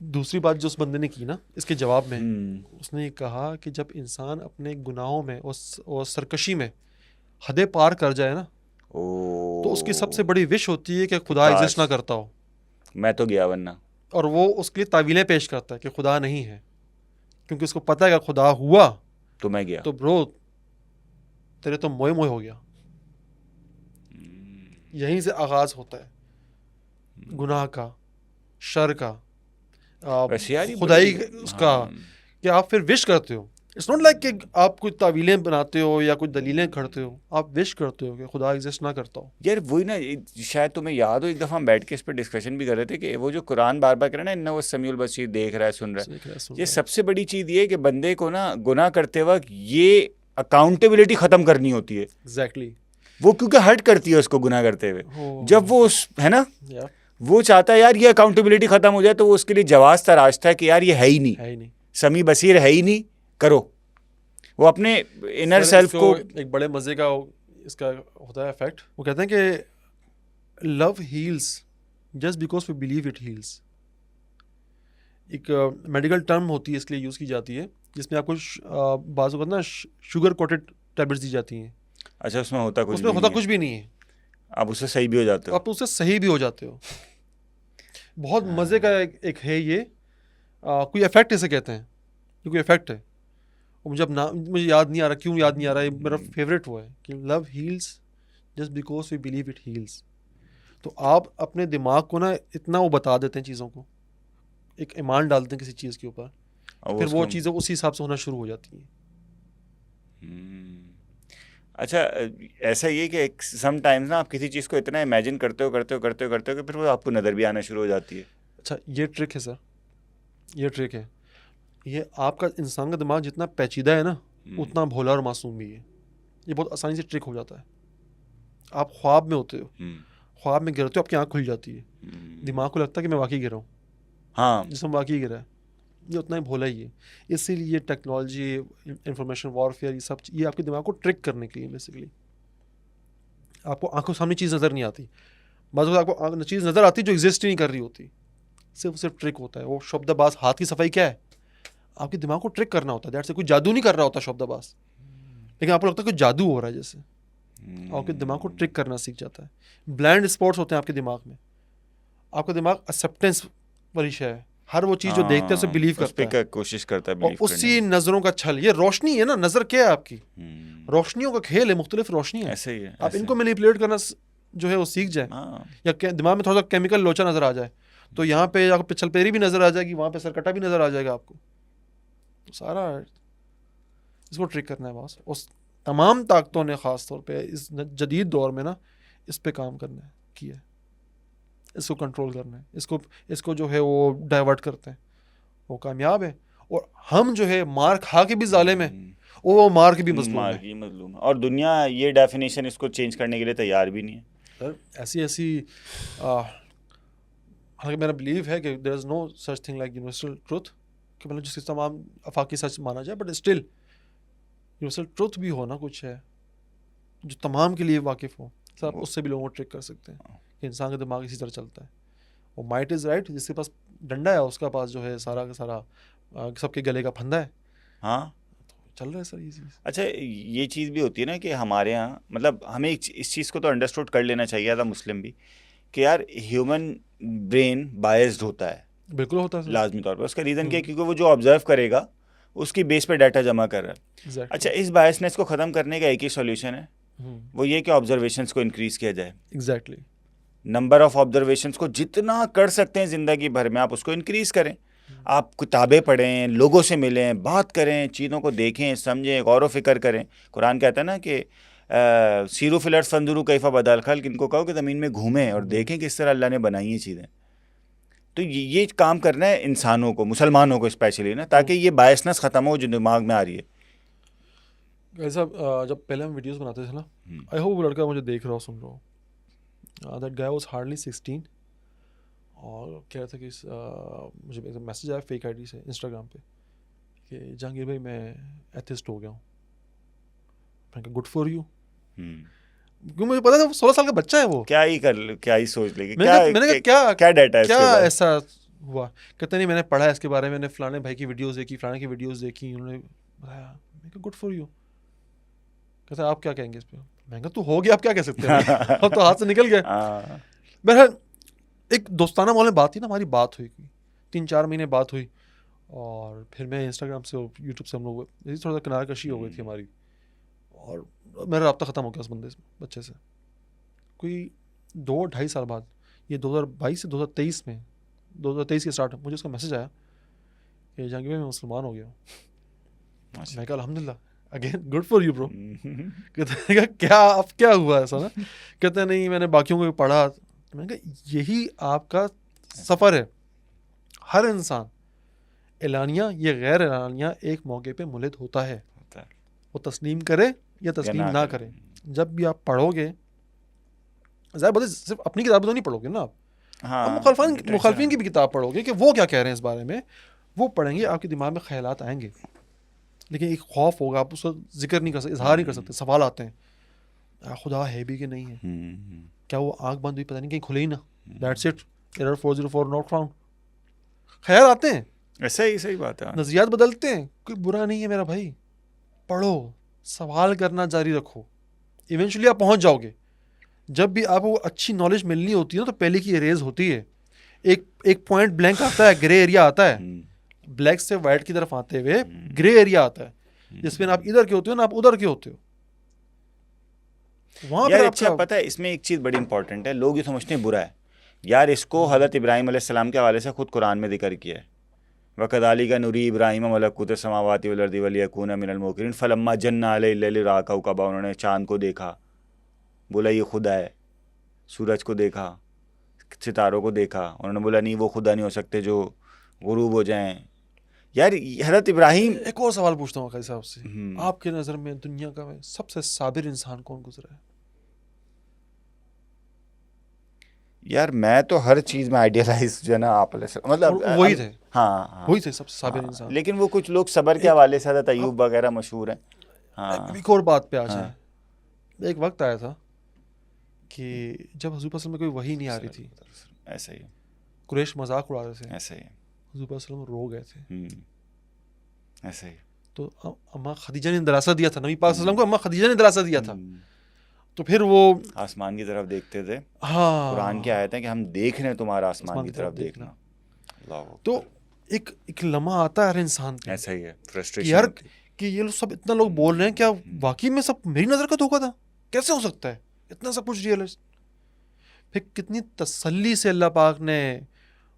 A: दूसरी बात जो उस बंदे ने की ना इसके जवाब में, उसने ये कहा कि जब इंसान अपने गुनाहों में और सरकशी में हदें पार कर जाए ना, तो उसकी सबसे बड़ी विश होती है कि खुदा एग्जिस्ट ना करता हो,
B: मैं तो गया वरना।
A: और वो उसके लिए तावीलें पेश करता है कि खुदा नहीं है, क्योंकि उसको पता है अगर खुदा हुआ
B: तो मैं गया,
A: तो ब्रो तेरे तो मोए मोए हो गया। यहीं से आगाज होता है गुनाह का, शर का, खुदाई उसका, कि आप फिर विश करते हो। इट्स नॉट लाइक कि आप कुछ तावीलें बनाते हो या कुछ दलीलें करते हो, आप विश करते हो कि खुदा एग्जिस्ट ना करता हो।
B: यार वही ना, शायद तुम्हें याद हो एक दफ़ा हम बैठ के इस पर डिस्कशन भी कर रहे थे कि वो जो कुरान बार बार कह रहा है ना, इन्ना वो समीउल बसीर, देख रहा है, सुन रहा है। ये सबसे बड़ी चीज़ ये है कि बंदे को ना गुनाह करते वक्त ये अकाउंटेबिलिटी ख़त्म करनी होती है।
A: एग्जैक्टली,
B: वो क्योंकि हर्ट करती है उसको गुनाह करते हुए। जब वो है ना, वो चाहता है यार ये अकाउंटेबिलिटी खत्म हो जाए, तो वो उसके लिए जवाब तराशता है कि यार ये है ही नहीं, समी बसीर है ही नहीं, करो। वो अपने इनर सेल्फ को
A: एक बड़े मजे का इसका होता है इफेक्ट। वो कहते हैं कि love heals just because we believe it heals. एक मेडिकल टर्म होती है, इसके लिए यूज़ की जाती है, जिसमें आपको बाज़ वक़्त ना शुगर कोटेड टैबलेट्स दी जाती हैं।
B: अच्छा, उसमें होता कुछ
A: भी नहीं है,
B: आप उससे सही भी हो जाते हो,
A: आप उससे सही भी हो जाते हो। बहुत मज़े का एक है ये, कोई इफेक्ट इसे कहते हैं, ये कोई इफेक्ट है। मुझे याद नहीं आ रहा, क्यों याद नहीं आ रहा है, मेरा फेवरेट वो है कि love heals just because we believe it heals. तो आप अपने दिमाग को ना इतना वो बता देते हैं चीज़ों को, एक ईमान डालते हैं किसी चीज़ के ऊपर, फिर वो चीज़ें उसी हिसाब से होना शुरू हो जाती हैं।
B: अच्छा, ऐसा ये कि समटाइम्स ना आप किसी चीज़ को इतना इमेजिन करते हो कि फिर वो आपको नज़र भी आना शुरू हो जाती है।
A: अच्छा, ये ट्रिक है सर, ये ट्रिक है। ये आपका इंसान का दिमाग जितना पेचीदा है ना, उतना भोला और मासूम भी है। ये बहुत आसानी से ट्रिक हो जाता है। आप ख्वाब में होते हो, ख्वाब में गिरते हो, आपकी आँख खुल जाती है, दिमाग को लगता है कि मैं वाकई गिरा हूँ,
B: हाँ,
A: जिसमें वाकई गिरा है। ये उतना ही भोला ही है। इसीलिए ये टेक्नोलॉजी, इंफॉर्मेशन वॉरफेयर, ये सब ये आपके दिमाग को ट्रिक करने के लिए बेसिकली। आपको आंखों सामने चीज़ नज़र नहीं आती, बस आपको चीज़ नज़र आती जो एग्जिस्ट ही नहीं कर रही होती, सिर्फ ट्रिक होता है। वो शब्दबाज हाथ की सफाई क्या है? आपके दिमाग को ट्रिक करना होता है। दैट से कोई जादू नहीं कर रहा होता शब्दबाज, लेकिन आपको लगता है कोई जादू हो रहा है जैसे। आपके दिमाग को ट्रिक करना सीख जाता है। ब्लाइंड स्पॉट्स होते हैं आपके दिमाग में। आपका दिमाग एक्सेप्टेंस वाली शय है, हर वो चीज़ जो देखते हैं उसे बिलीव करता है,
B: कोशिश करता है
A: और
B: बिलीव
A: उसी नज़रों का छल। ये रोशनी है ना, नज़र क्या है आपकी? रोशनियों का खेल है, मुख्तलिफ रोशनी है।
B: ऐसे ही है,
A: आप इनको मैनिपुलेट करना जो है वो सीख जाए, या दिमाग में थोड़ा सा केमिकल लोचा नज़र आ जाए, तो यहाँ पे आपको पिछलपेरी भी नज़र आ जाएगी, वहाँ पे सरकटा भी नज़र आ जाएगा आपको। तो सारा इसको ट्रिक करना है बस। उस तमाम ताकतों ने ख़ास तौर पे इस जदीद दौर में ना इस पे काम करना है, किया है। इसको कंट्रोल करना है, इसको जो है वो डाइवर्ट करते हैं, वो कामयाब है। और हम जो है मार खा के भी जालिम है, वो मार के भी मजलूम है।
B: और दुनिया ये डेफिनेशन इसको चेंज करने के लिए तैयार भी नहीं है।
A: सर ऐसी हालांकि मेरा बिलीव है कि there is no such thing like universal truth, कि मतलब जिसकी तमाम आफाकी सच माना जाए, बट स्टिल यूनिवर्सल ट्रुथ भी हो ना, कुछ है जो तमाम के लिए वाकिफ़ हो। सर आप उससे भी लोगों को ट्रिक कर सकते हैं कि इंसान का दिमाग इसी तरह चलता है। वो माइट इज़ राइट, जिसके पास डंडा है उसका पास जो है सारा का सारा सबके गले का फंदा है।
B: हाँ,
A: चल रहा है सर ये चीज़।
B: अच्छा, ये चीज़ भी होती है ना कि हमारे यहाँ, मतलब हमें इस चीज़ को तो अंडरस्टूड कर लेना चाहिए एज अ मुस्लिम भी, कि यार ह्यूमन ब्रेन बायस्ड होता है।
A: बिल्कुल होता है सर,
B: लाजमी तौर पर। उसका रीज़न क्या है? क्योंकि वो जो ऑब्जर्व करेगा उसकी बेस पे डाटा जमा कर रहा है।
A: exactly.
B: अच्छा, इस बायसनेस को ख़त्म करने का एक ही सॉल्यूशन है, वो ये कि ऑब्जर्वेशंस को इंक्रीज़ किया जाए।
A: एग्जैक्टली।
B: नंबर ऑफ ऑब्जर्वेशंस को जितना कर सकते हैं ज़िंदगी भर में आप उसको इंक्रीज़ करें। आप किताबें पढ़ें, लोगों से मिलें, बात करें, चीज़ों को देखें, समझें, गौर व फिक्र करें। कुरान कहता है ना कि सीरू फिल अर्ज़ फंजुरू कैफ़ा बदल खल्क़, इनको कहो कि ज़मीन में घूमें और देखें किस तरह अल्लाह ने बनाई ये चीज़ें। तो ये काम करना है इंसानों को, मुसलमानों को स्पेशली ना, ताकि ये बायसनेस ख़त्म हो जो दिमाग में आ रही है।
A: ऐसा जब पहले हम वीडियोस बनाते थे ना, आई होप वो लड़का मुझे देख रहा हो, सुन रहा हो। दैट गाय वाज हार्डली 16 और कह रहा था कि मुझे एक मैसेज आया फेक आईडी से इंस्टाग्राम पे कि जहांगीर भाई मैं एथिस्ट हो गया हूँ। मैंने कहा गुड फॉर यू, क्योंकि मुझे पता था 16 साल का बच्चा है वो,
B: क्या ही सोच लेगी।
A: मैंने कहा
B: क्या डाटा है,
A: क्या ऐसा हुआ? कहते नहीं मैंने पढ़ा है इसके बारे में, मैंने फलाने भाई की वीडियोस देखी, फलाने की वीडियोस देखी, उन्होंने बताया। मैंने कहा गुड फॉर यू। कहता आप क्या कहेंगे इस पर? मैंने कहा तू हो गया, आप क्या कह सकते हैं? अब तो हाथ से निकल गया। बहरहाल एक दोस्ताना माहौल में बात थी ना, हमारी बात हुई, 3-4 महीने बात हुई, और फिर मैं इंस्टाग्राम से और यूट्यूब से हम लोग थोड़ा सा किनारा कशी हो गई थी हमारी, और मेरा रब्ता ख़त्म हो गया उस बच्चे से। कोई 2-2.5 साल बाद, ये 2022 से 2023 में, 2023 के स्टार्ट में मुझे उसका मैसेज आया कि जहांगीर भाई मैं मुसलमान हो गया हूँ। मैं कहा अल्हम्दुलिल्लाह, again good for you bro. कहते हैं क्या अब क्या हुआ ऐसा ना? कहते हैं नहीं मैंने बाकियों को भी पढ़ा। मैंने कहा यही आपका सफ़र है। हर इंसान एलानिया या गैर एलानिया एक मौके पे मुलिद होता है, वो तस्लीम करे या तस्लीम ना करे। जब भी आप पढ़ोगे, ज़ाहिर बात है सिर्फ अपनी किताबें तो नहीं पढ़ोगे ना आप, मुखालफिन की भी किताब पढ़ोगे कि वो क्या कह रहे हैं इस बारे में, वो पढ़ेंगे, आपके दिमाग में ख्यालात आएंगे, लेकिन एक खौफ होगा, आप उसका जिक्र नहीं कर सकते, इजहार नहीं कर सकते। सवाल आते हैं खुदा है भी कि नहीं है, क्या वो आँख बंद हुई पता नहीं कहीं खुले ही ना, that's it, error 404 not found. ख्याल आते हैं,
B: ऐसा ही, सही बात है,
A: नज़रियात बदलते हैं, कोई बुरा नहीं है मेरा भाई। पढ़ो, सवाल करना जारी रखो, इवेंचुअली आप पहुंच जाओगे। जब भी आपको अच्छी नॉलेज मिलनी होती है ना, तो पहले की इरेज होती है, एक पॉइंट ब्लैंक आता है, ग्रे एरिया आता है, ब्लैक से वाइट की तरफ आते हुए ग्रे एरिया आता है, जिसमें आप इधर के होते हो ना आप उधर के होते हो। वहाँ
B: यार अच्छा पता है, इसमें एक चीज़ बड़ी इंपॉर्टेंट है, लोग ये समझते हैं बुरा है यार, इसको हज़रत इब्राहीम अलैहिस्सलाम के हवाले से खुद कुरान में जिक्र किया है, वकदालिका नुरी इब्राहीम मलकुत समावाति वल अर्दि वलियकूना मिनल मुक़रिन फलम्मा जन्ना अलैहि लैल रा कौकबा, उन्होंने चाँद को देखा, बोला ये खुदा है, सूरज को देखा, सितारों को देखा, उन्होंने बोला नहीं वो खुदा नहीं हो सकते जो गुरूब हो जाएं। यार हज़रत इब्राहीम,
A: एक और सवाल पूछता हूँ काजी साहब से,
B: हम्म,
A: आपके नज़र में दुनिया का में सबसे साबिर इंसान कौन गुजरा है?
B: यार मैं तो हर चीज़ में आइडियलाइज जो है ना आप मतलब
A: और वही थे,
B: हाँ हाँ
A: वही थे सबसे साबिर
B: हाँ,
A: इंसान।
B: लेकिन वो कुछ लोग सब्र के
A: एक
B: हवाले से हज़रत
A: अब
B: अय्यूब वगैरह मशहूर हैं।
A: अब
B: हाँ
A: एक और बात पे आ
B: हाँ
A: जाए। एक वक्त आया था कि जब हुजूर पाक में कोई वही नहीं आ रही थी,
B: ऐसा ही
A: कुरैश मजाक उड़ा रहे थे,
B: ऐसा ही
A: हुजूर पाक रो गए थे।
B: ऐसा ही
A: तो अम्मा खदीजा ने दिलासा दिया था, नबी पाक सल्लल्लाहु अलैहि वसल्लम को अम्मा खदीजा ने दिलासा दिया था। तो फिर वो
B: आसमान की तरफ देखते थे। कुरान की
A: हाँ
B: आयत है कि हम देख रहे हैं तुम्हारा आसमान
A: आसमान
B: की
A: की
B: तरफ
A: तरफ
B: देखना।
A: देखना।
B: अल्लाह
A: तो
B: अकबर।
A: एक लम्हा आता है हर इंसान पे
B: ऐसा ही है,
A: कि
B: फ्रस्ट्रेशन
A: यार
B: होती है।
A: कि ये लोग सब इतना लोग बोल रहे हैं, क्या वाकई में सब मेरी नज़र का धोखा था? कैसे हो सकता है इतना सब कुछ रियलाइज? फिर कितनी तसल्ली से अल्लाह पाक ने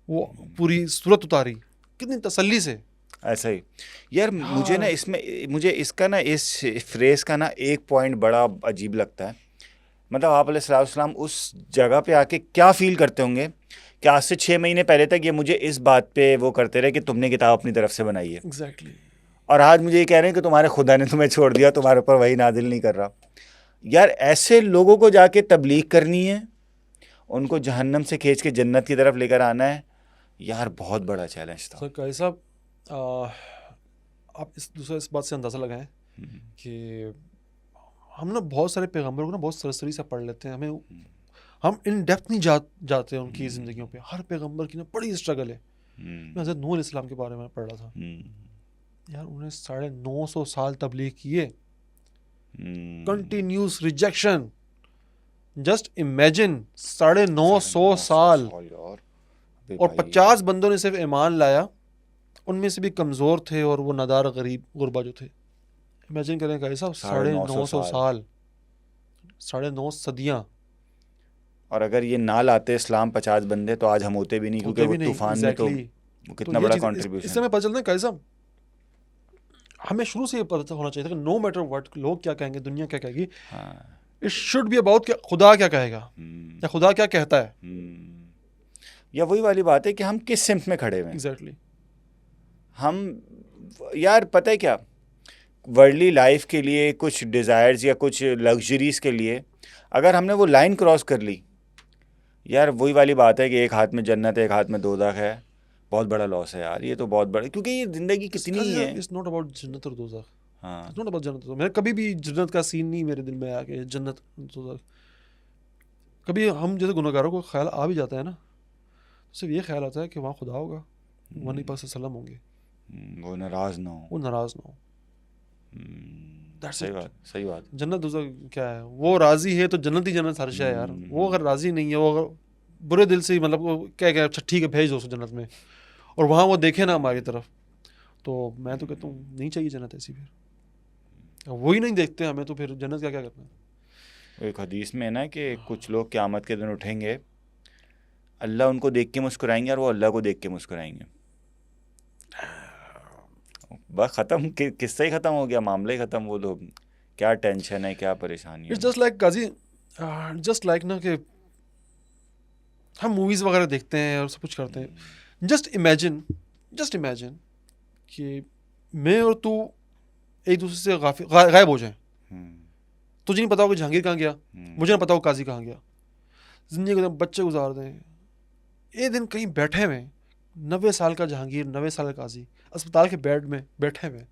A: वो पूरी सूरत उतारी, कितनी तसल्ली से।
B: ऐसा ही यार, मुझे ना
A: यार
B: इसमें, मुझे इसका ना इस फ्रेज का ना एक पॉइंट बड़ा अजीब लगता है। मतलब आप अलैहिस्सलाम उस जगह पे आके क्या फील करते होंगे कि आज से 6 महीने पहले तक ये मुझे इस बात पे वो करते रहे कि तुमने किताब अपनी तरफ से बनाई है,
A: एग्जैक्टली
B: और आज मुझे ये कह रहे हैं कि तुम्हारे खुदा ने तुम्हें छोड़ दिया, तुम्हारे ऊपर वही नाजिल नहीं कर रहा। यार ऐसे लोगों को जाके तबलीग करनी है, उनको जहन्नम से खींच के जन्नत की तरफ लेकर आना है। यार बहुत बड़ा चैलेंज था।
A: सर काजी साहब, आप इस बात से अंदाज़ा लगाएं कि हम ना बहुत सारे पैगंबरों को ना बहुत सरसरी से पढ़ लेते हैं, हम इन डेप्थ नहीं जाते उनकी ज़िंदगियों पे। हर पैगंबर की ना बड़ी स्ट्रगल है। मैं हज़रत नूह अलैहिस्सलाम के बारे में पढ़ रहा था, यार उन्हें 950 साल तबलीग किए, कंटिन्यूस रिजेक्शन। जस्ट इमेजिन 950 साल, और 50 बंदों ने सिर्फ ईमान लाया, उनमें से भी कमज़ोर थे और वो नदार गरीब गुरबा जो थे। इमेजिन करें काजी साहब, 950 साल, 9.5 सदियाँ।
B: और अगर ये ना लाते इस्लाम 50 बंदे, तो आज हम होते भी नहीं, क्योंकि
A: होते
B: वो
A: भी नहीं,
B: तूफान में तो
A: एग्जैक्टली।
B: वो
A: तो
B: कितना
A: ये
B: बड़ा
A: चीज़ इससे
B: कंट्रीब्यूशन।
A: हमें पता चलता है काजी साहब, हमें शुरू से ये पता होना चाहिए था कि नो मैटर व्हाट लोग क्या कहेंगे, दुनिया क्या कहेगी,
B: हाँ
A: इट शुड बी अबाउट कि खुदा क्या कहेगा या खुदा क्या कहता है।
B: या वही वाली बात है कि हम किस सिम्त में खड़े हुए हैं।
A: एग्जैक्टली
B: हम यार पता है क्या, वर्ल्डली लाइफ के लिए कुछ डिज़ायर्स या कुछ लग्जरीज़ के लिए अगर हमने वो लाइन क्रॉस कर ली, यार वही वाली बात है कि एक हाथ में जन्नत है, एक हाथ में दोज़ख है। बहुत बड़ा लॉस है यार, ये तो बहुत बड़ा, क्योंकि ये ज़िंदगी कितनी ही है।
A: इट्स नॉट अबाउट जन्नत और दोज़ख,
B: हाँ
A: इट्स नॉट अबाउट जन्नत और दोज़ख। मैंने कभी भी जन्नत का सीन नहीं मेरे दिल में आया कि जन्नत दोज़ख। कभी हम जैसे गुनहगारों को ख्याल आ भी जाता है ना, तो सिर्फ ये ख्याल आता है कि वहाँ खुदा होगा, वहाँ नबी पाक सल्लल्लाहु अलैहि वसल्लम होंगे,
B: वो नाराज़ ना हो,
A: वो नाराज़ ना हो। That's
B: सही
A: it.
B: बात, सही बात।
A: जन्नत दोज़ख क्या है? वो राज़ी है तो जन्नत ही जन्नत हर शय है यार। वो अगर राज़ी नहीं है, वो अगर बुरे दिल से ही, मतलब वो क्या क्या, अच्छा ठीक है भेज दो उसको जन्नत में, और वहाँ वो देखे ना हमारी तरफ, तो मैं तो कहता हूँ नहीं चाहिए जन्नत ऐसी। फिर वो ही नहीं देखते हमें, तो फिर जन्नत क्या क्या करना है?
B: एक हदीस में है ना कि कुछ लोग क़यामत के दिन उठेंगे, अल्लाह उनको देख के मुस्कुराएंगे और वो अल्लाह को देख के मुस्कुराएंगे। बस ख़त्म, किस्सा ही ख़त्म हो गया, मामला ही ख़त्म। वो तो क्या टेंशन है, क्या परेशानी है।
A: इट्स जस्ट लाइक काजी, जस्ट लाइक ना कि हम मूवीज़ वगैरह देखते हैं और सब कुछ करते हैं। जस्ट इमेजिन कि मैं और तू एक दूसरे से गायब हो जाएं। तुझे नहीं पता होगा जहांगीर कहाँ गया, मुझे नहीं पता होगा काजी कहाँ गया। ज़िंदगी को बच्चे गुजार दें, एक दिन कहीं बैठे हुए 90 साल का जहांगीर, 90 साल का काजी अस्पताल के बेड में बैठे हुए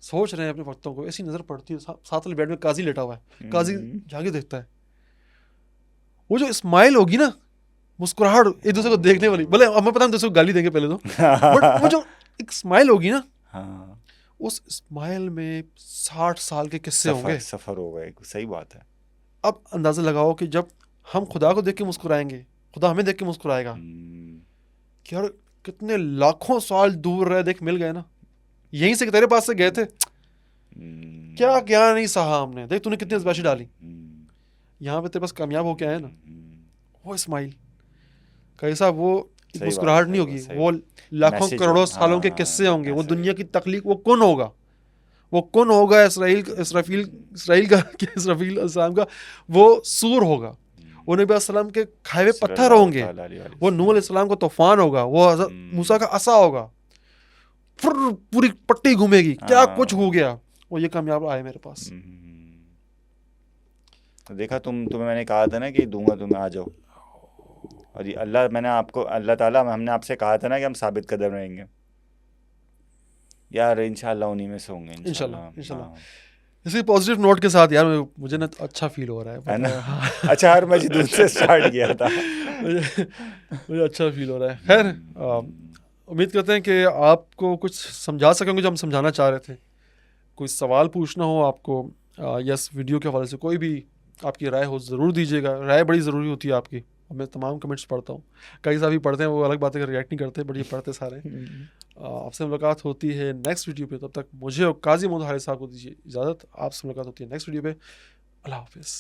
A: सोच रहे हैं अपने वक्तों को। ऐसी नज़र पड़ती है, साथ वाले बेड में काजी लेटा हुआ है, काजी जहांगीर देखता है। वो जो स्माइल होगी ना, मुस्कुराहट एक दूसरे को देखने वाली, भले हमें पता है दूसरे को गाली देंगे पहले तो, बट वो जो एक स्माइल होगी ना,
B: हाँ,
A: उस स्माइल में 60 साल के किस्से होंगे।
B: सफ़र होगा। सही बात है।
A: अब अंदाज़ा लगाओ कि जब हम खुदा को देख के मुस्कुराएंगे, खुदा हमें देख के मुस्कुराएगा कि यार कितने लाखों साल दूर रहे, देख मिल गए ना, यहीं से तेरे पास से गए थे, क्या क्या नहीं सहा हमने, देख तूने कितनी आज़माइश डाली, यहाँ पे तेरे पास कामयाब हो के आए ना। वो स्माइल कैसा, वो मुस्कुराहट नहीं होगी, वो लाखों करोड़ों सालों के किस्से होंगे, वो दुनिया की तख्लीक, वो कौन होगा, वो कौन होगा, इसराइल का इसराफील अलैहिस्सलाम का वो सूर होगा, वो नबी अलैहिस्सलाम के खाए हुए पत्थर होंगे, वो नूह अलैहिस्सलाम का तूफान होगा, वो हज़रत मूसा का असा होगा, फिर पूरी पट्टी घूमेगी, क्या कुछ हो गया, वो ये कामयाब आए मेरे पास।
B: तो देखा, तुम्हें मैंने कहा था ना कि दूंगा तुम्हें, आ जाओ। और ये अल्लाह ताला हमने आपसे कहा था ना कि हम साबित कदम रहेंगे यार, इंशाल्लाह उन्हीं में से होंगे
A: इंशाल्लाह। इसी पॉजिटिव नोट के साथ यार मुझे ना अच्छा फील हो रहा है
B: ना। अच्छा, हर मजदूर से स्टार्ट किया था।
A: मुझे अच्छा फील हो रहा है। खैर उम्मीद करते हैं कि आपको कुछ समझा सकेंगे जो हम समझाना चाह रहे थे। कोई सवाल पूछना हो आपको या इस वीडियो के हवाले से कोई भी आपकी राय हो ज़रूर दीजिएगा। राय बड़ी ज़रूरी होती है आपकी। मैं तमाम कमेंट्स पढ़ता हूँ, कई साहब भी पढ़ते हैं, वो अलग बातें रिएक्ट नहीं करते, बट ये पढ़ते सारे। आपसे मुलाकात होती है नेक्स्ट वीडियो पे। तब तक मुझे और काजी मोहम्मद हारिस साहब को दीजिए इजाज़त। आपसे मुलाकात होती है नेक्स्ट वीडियो पे। अल्लाह हाफिज़।